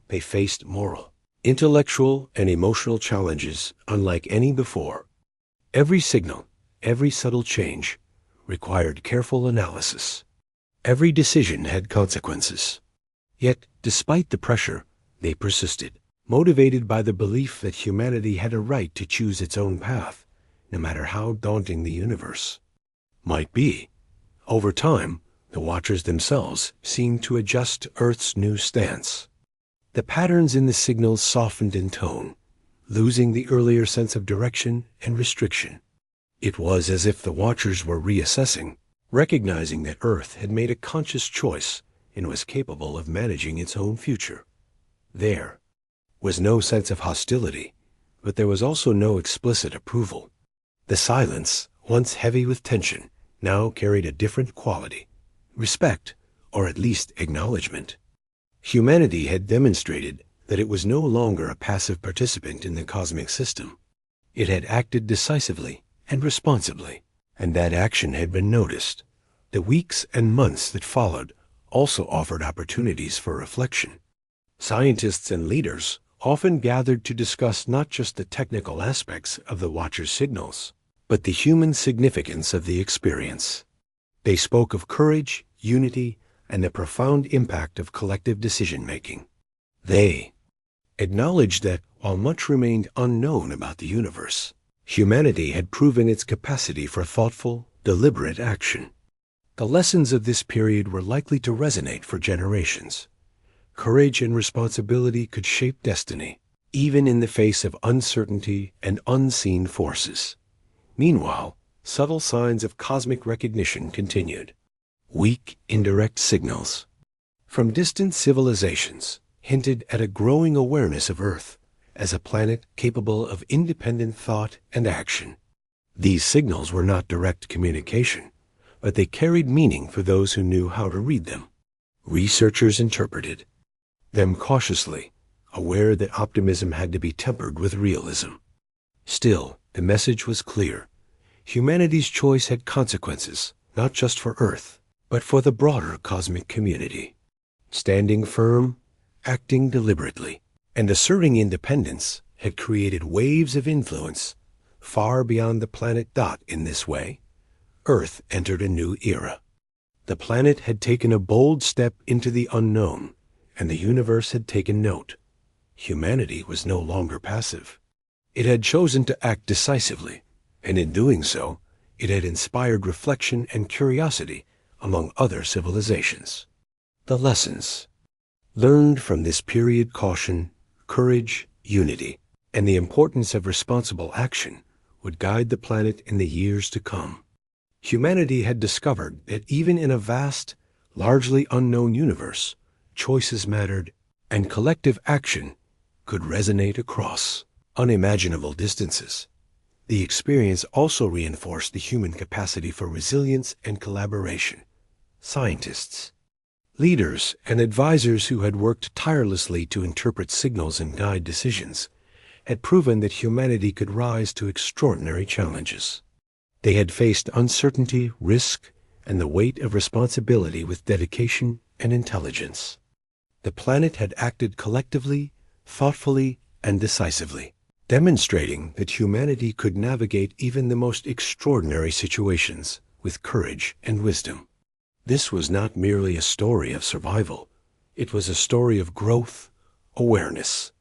They faced moral, intellectual, and emotional challenges unlike any before. Every signal, every subtle change, required careful analysis. Every decision had consequences. Yet, despite the pressure, they persisted, motivated by the belief that humanity had a right to choose its own path, no matter how daunting the universe might be. Over time, the Watchers themselves seemed to adjust to Earth's new stance. The patterns in the signals softened in tone, losing the earlier sense of direction and restriction. It was as if the Watchers were reassessing, recognizing that Earth had made a conscious choice and was capable of managing its own future. There was no sense of hostility, but there was also no explicit approval. The silence, once heavy with tension, now carried a different quality: respect, or at least acknowledgement. Humanity had demonstrated that it was no longer a passive participant in the cosmic system. It had acted decisively and responsibly, and that action had been noticed. The weeks and months that followed also offered opportunities for reflection. Scientists and leaders often gathered to discuss not just the technical aspects of the Watchers' signals, but the human significance of the experience. They spoke of courage, unity, and the profound impact of collective decision-making. They acknowledged that, while much remained unknown about the universe, humanity had proven its capacity for thoughtful, deliberate action. The lessons of this period were likely to resonate for generations. Courage and responsibility could shape destiny, even in the face of uncertainty and unseen forces. Meanwhile, subtle signs of cosmic recognition continued. Weak, indirect signals from distant civilizations hinted at a growing awareness of Earth as a planet capable of independent thought and action. These signals were not direct communication, but they carried meaning for those who knew how to read them. Researchers interpreted them cautiously, aware that optimism had to be tempered with realism. Still, the message was clear. Humanity's choice had consequences, not just for Earth, but for the broader cosmic community. Standing firm, acting deliberately, and asserting independence had created waves of influence far beyond the planet dot. In this way, Earth entered a new era. The planet had taken a bold step into the unknown, and the universe had taken note. Humanity was no longer passive. It had chosen to act decisively, and in doing so, it had inspired reflection and curiosity among other civilizations. The lessons learned from this period: caution, courage, unity, and the importance of responsible action would guide the planet in the years to come. Humanity had discovered that even in a vast, largely unknown universe, choices mattered, and collective action could resonate across unimaginable distances. The experience also reinforced the human capacity for resilience and collaboration. Scientists, leaders, and advisors who had worked tirelessly to interpret signals and guide decisions had proven that humanity could rise to extraordinary challenges. They had faced uncertainty, risk, and the weight of responsibility with dedication and intelligence. The planet had acted collectively, thoughtfully, and decisively, demonstrating that humanity could navigate even the most extraordinary situations with courage and wisdom. This was not merely a story of survival. It was a story of growth, awareness,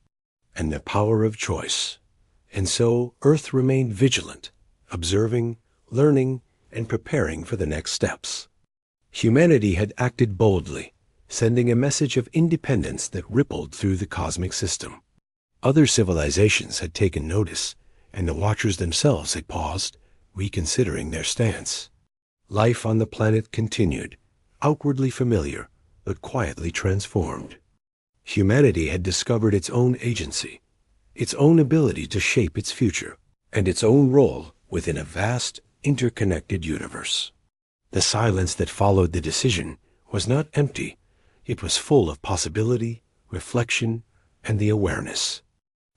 and the power of choice. And so Earth remained vigilant, observing, learning, and preparing for the next steps. Humanity had acted boldly, sending a message of independence that rippled through the cosmic system. Other civilizations had taken notice, and the Watchers themselves had paused, reconsidering their stance. Life on the planet continued, outwardly familiar, but quietly transformed. Humanity had discovered its own agency, its own ability to shape its future, and its own role within a vast, interconnected universe. The silence that followed the decision was not empty. It was full of possibility, reflection, and the awareness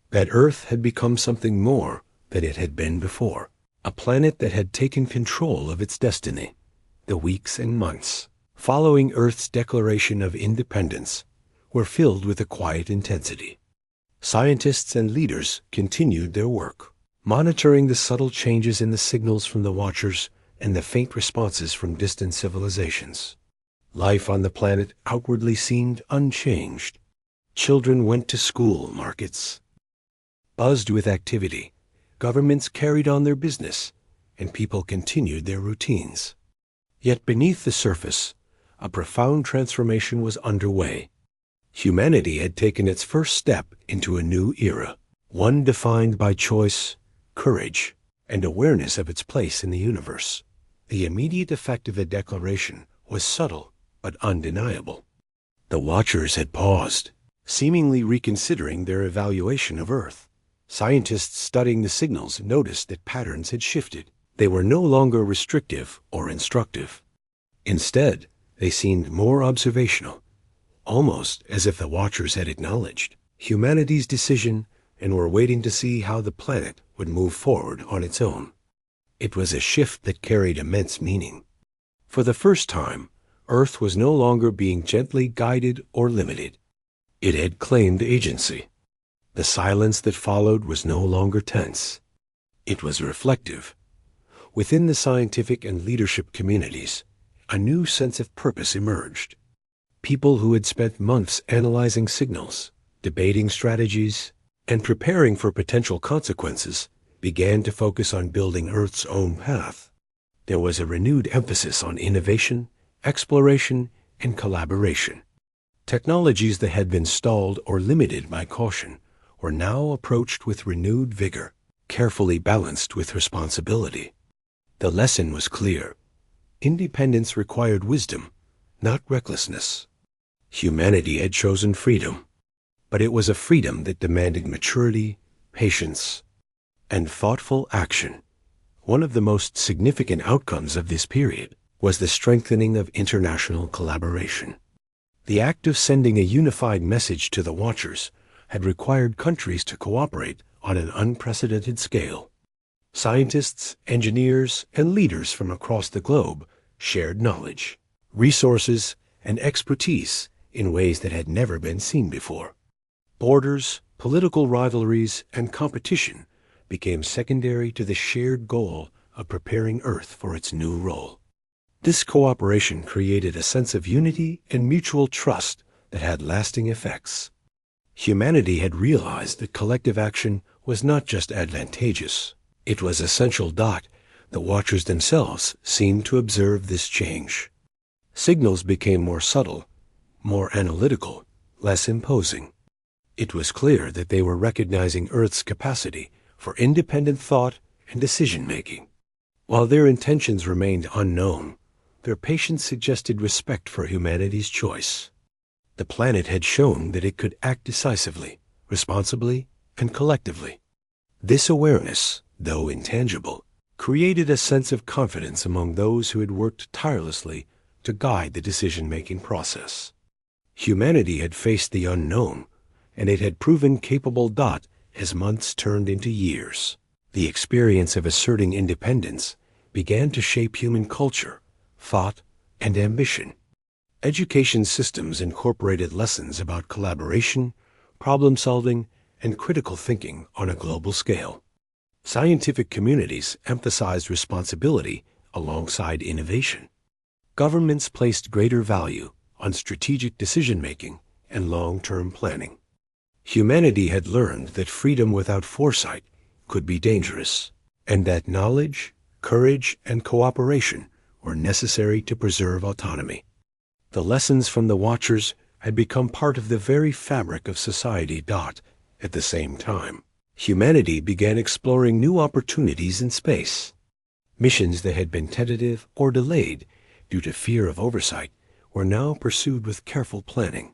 that Earth had become something more than it had been before, a planet that had taken control of its destiny. The weeks and months following Earth's declaration of independence were filled with a quiet intensity. Scientists and leaders continued their work, monitoring the subtle changes in the signals from the Watchers and the faint responses from distant civilizations. Life on the planet outwardly seemed unchanged. Children went to school, markets buzzed with activity, governments carried on their business, and people continued their routines. Yet beneath the surface, a profound transformation was underway. Humanity had taken its first step into a new era, one defined by choice, courage, and awareness of its place in the universe. The immediate effect of the declaration was subtle but undeniable. The Watchers had paused, seemingly reconsidering their evaluation of Earth. Scientists studying the signals noticed that patterns had shifted. They were no longer restrictive or instructive. Instead, they seemed more observational, almost as if the Watchers had acknowledged humanity's decision and were waiting to see how the planet would move forward on its own. It was a shift that carried immense meaning. For the first time, Earth was no longer being gently guided or limited. It had claimed agency. The silence that followed was no longer tense. It was reflective. Within the scientific and leadership communities, a new sense of purpose emerged. People who had spent months analyzing signals, debating strategies, and preparing for potential consequences began to focus on building Earth's own path. There was a renewed emphasis on innovation, exploration, and collaboration. Technologies that had been stalled or limited by caution were now approached with renewed vigor, carefully balanced with responsibility. The lesson was clear. Independence required wisdom, not recklessness. Humanity had chosen freedom, but it was a freedom that demanded maturity, patience, and thoughtful action. One of the most significant outcomes of this period was the strengthening of international collaboration. The act of sending a unified message to the Watchers had required countries to cooperate on an unprecedented scale. Scientists, engineers, and leaders from across the globe shared knowledge, resources, and expertise in ways that had never been seen before. Borders, political rivalries, and competition became secondary to the shared goal of preparing Earth for its new role. This cooperation created a sense of unity and mutual trust that had lasting effects. Humanity had realized that collective action was not just advantageous, it was essential. The Watchers themselves seemed to observe this change. Signals became more subtle, more analytical, less imposing. It was clear that they were recognizing Earth's capacity for independent thought and decision-making. While their intentions remained unknown, their patience suggested respect for humanity's choice. The planet had shown that it could act decisively, responsibly, and collectively. This awareness, though intangible, created a sense of confidence among those who had worked tirelessly to guide the decision-making process. Humanity had faced the unknown, and it had proven capable. As months turned into years, the experience of asserting independence began to shape human culture, thought, and ambition. Education systems incorporated lessons about collaboration, problem-solving, and critical thinking on a global scale. Scientific communities emphasized responsibility alongside innovation. Governments placed greater value on strategic decision-making and long-term planning. Humanity had learned that freedom without foresight could be dangerous, and that knowledge, courage, and cooperation were necessary to preserve autonomy. The lessons from the Watchers had become part of the very fabric of society. At the same time, humanity began exploring new opportunities in space. Missions that had been tentative or delayed due to fear of oversight were now pursued with careful planning.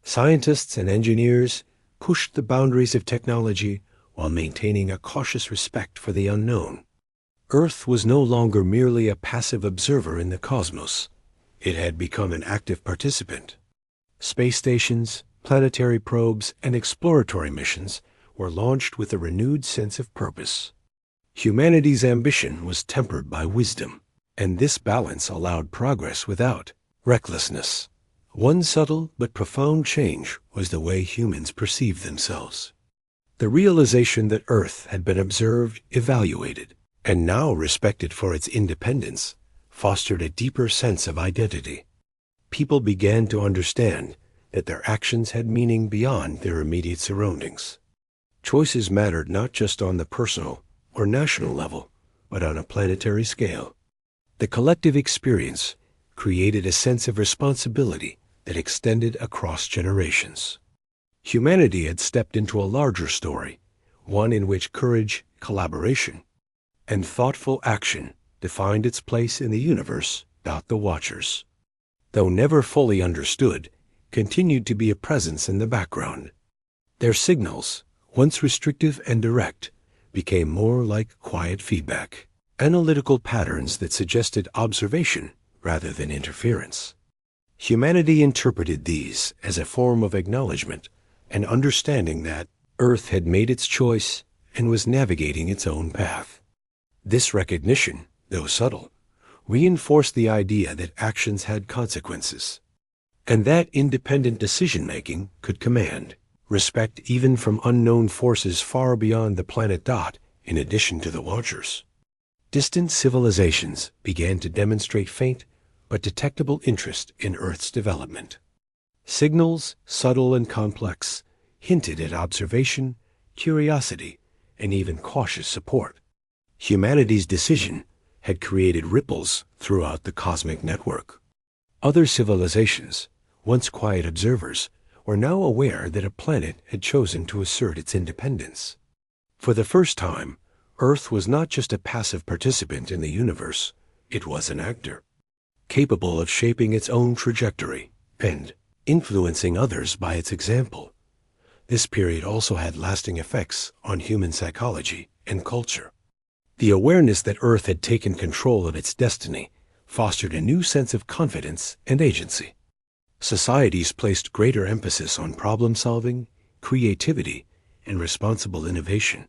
Scientists and engineers pushed the boundaries of technology while maintaining a cautious respect for the unknown. Earth was no longer merely a passive observer in the cosmos. It had become an active participant. Space stations, planetary probes, and exploratory missions were launched with a renewed sense of purpose. Humanity's ambition was tempered by wisdom, and this balance allowed progress without recklessness. One subtle but profound change was the way humans perceived themselves. The realization that Earth had been observed, evaluated, and now respected for its independence fostered a deeper sense of identity. People began to understand that their actions had meaning beyond their immediate surroundings. Choices mattered not just on the personal or national level, but on a planetary scale. The collective experience created a sense of responsibility that extended across generations. Humanity had stepped into a larger story, one in which courage, collaboration, and thoughtful action defined its place in the universe. The Watchers, though never fully understood, continued to be a presence in the background. Their signals, once restrictive and direct, became more like quiet feedback, analytical patterns that suggested observation rather than interference. Humanity interpreted these as a form of acknowledgement and understanding that Earth had made its choice and was navigating its own path. This recognition, though subtle, reinforced the idea that actions had consequences, and that independent decision-making could command respect even from unknown forces far beyond the planet. In addition to the Watchers, distant civilizations began to demonstrate faint but detectable interest in Earth's development. Signals, subtle and complex, hinted at observation, curiosity, and even cautious support. Humanity's decision had created ripples throughout the cosmic network. Other civilizations, once quiet observers, were now aware that a planet had chosen to assert its independence. For the first time, Earth was not just a passive participant in the universe, it was an actor, capable of shaping its own trajectory and influencing others by its example. This period also had lasting effects on human psychology and culture. The awareness that Earth had taken control of its destiny fostered a new sense of confidence and agency. Societies placed greater emphasis on problem-solving, creativity, and responsible innovation.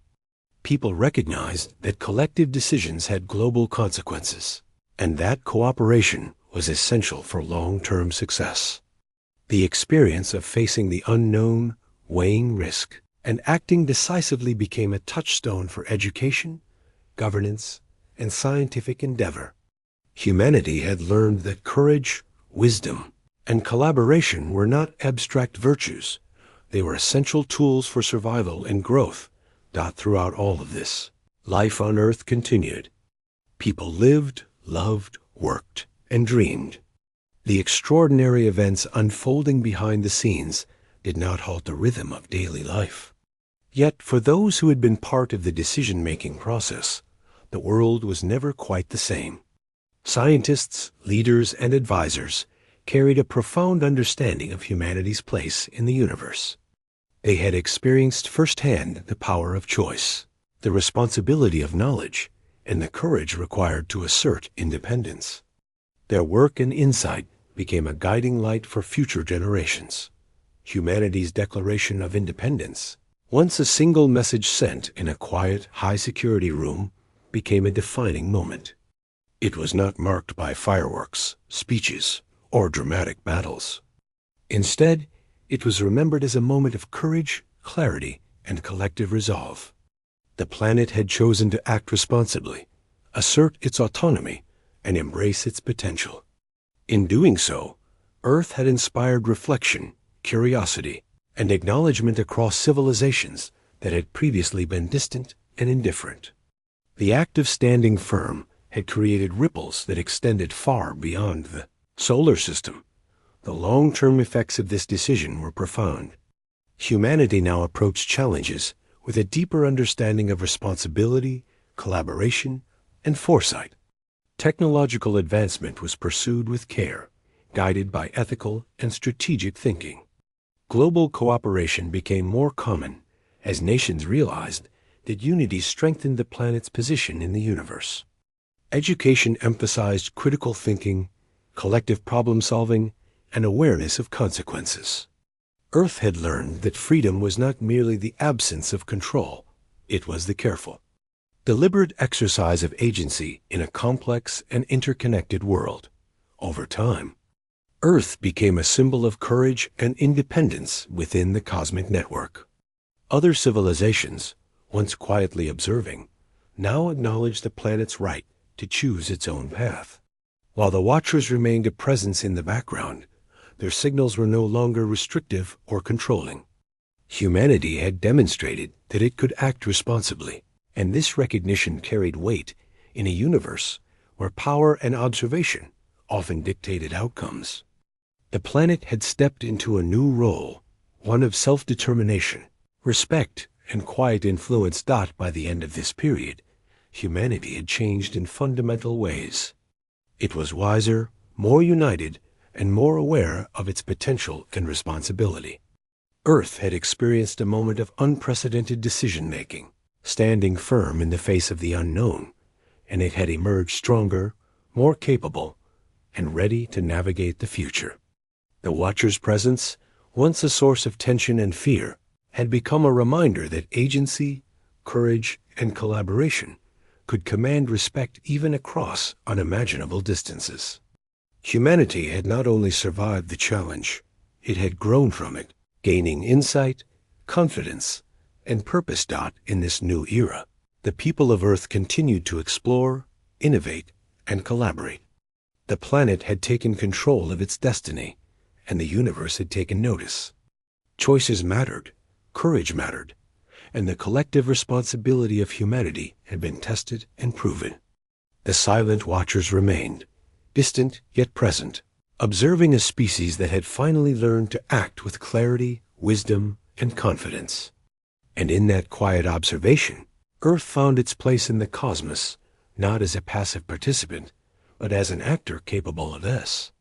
People recognized that collective decisions had global consequences, and that cooperation was essential for long-term success. The experience of facing the unknown, weighing risk, and acting decisively became a touchstone for education, governance, and scientific endeavor. Humanity had learned that courage, wisdom, and collaboration were not abstract virtues. They were essential tools for survival and growth. Throughout all of this, life on Earth continued. People lived, loved, worked, and dreamed. The extraordinary events unfolding behind the scenes did not halt the rhythm of daily life. Yet, for those who had been part of the decision-making process, the world was never quite the same. Scientists, leaders, and advisors carried a profound understanding of humanity's place in the universe. They had experienced firsthand the power of choice, the responsibility of knowledge, and the courage required to assert independence. Their work and insight became a guiding light for future generations. Humanity's Declaration of Independence, once a single message sent in a quiet, high-security room, became a defining moment. It was not marked by fireworks, speeches, or dramatic battles. Instead, it was remembered as a moment of courage, clarity, and collective resolve. The planet had chosen to act responsibly, assert its autonomy, and embrace its potential. In doing so, Earth had inspired reflection, curiosity, and acknowledgement across civilizations that had previously been distant and indifferent. The act of standing firm had created ripples that extended far beyond the solar system. The long-term effects of this decision were profound. Humanity now approached challenges with a deeper understanding of responsibility, collaboration, and foresight. Technological advancement was pursued with care, guided by ethical and strategic thinking. Global cooperation became more common as nations realized that unity strengthened the planet's position in the universe. Education emphasized critical thinking, collective problem-solving, and awareness of consequences. Earth had learned that freedom was not merely the absence of control, it was the careful, deliberate exercise of agency in a complex and interconnected world. Over time, Earth became a symbol of courage and independence within the cosmic network. Other civilizations, once quietly observing, now acknowledged the planet's right to choose its own path. While the Watchers remained a presence in the background, their signals were no longer restrictive or controlling. Humanity had demonstrated that it could act responsibly, and this recognition carried weight in a universe where power and observation often dictated outcomes. The planet had stepped into a new role, one of self-determination, respect, and quiet influence. By the end of this period, humanity had changed in fundamental ways. It was wiser, more united, and more aware of its potential and responsibility. Earth had experienced a moment of unprecedented decision-making, standing firm in the face of the unknown, and it had emerged stronger, more capable, and ready to navigate the future. The Watcher's presence, once a source of tension and fear, had become a reminder that agency, courage, and collaboration could command respect even across unimaginable distances. Humanity had not only survived the challenge, it had grown from it, gaining insight, confidence, and purpose. In this new era, the people of Earth continued to explore, innovate, and collaborate. The planet had taken control of its destiny, and the universe had taken notice. Choices mattered, courage mattered, and the collective responsibility of humanity had been tested and proven. The silent watchers remained, distant yet present, observing a species that had finally learned to act with clarity, wisdom, and confidence. And in that quiet observation, Earth found its place in the cosmos, not as a passive participant, but as an actor capable of this.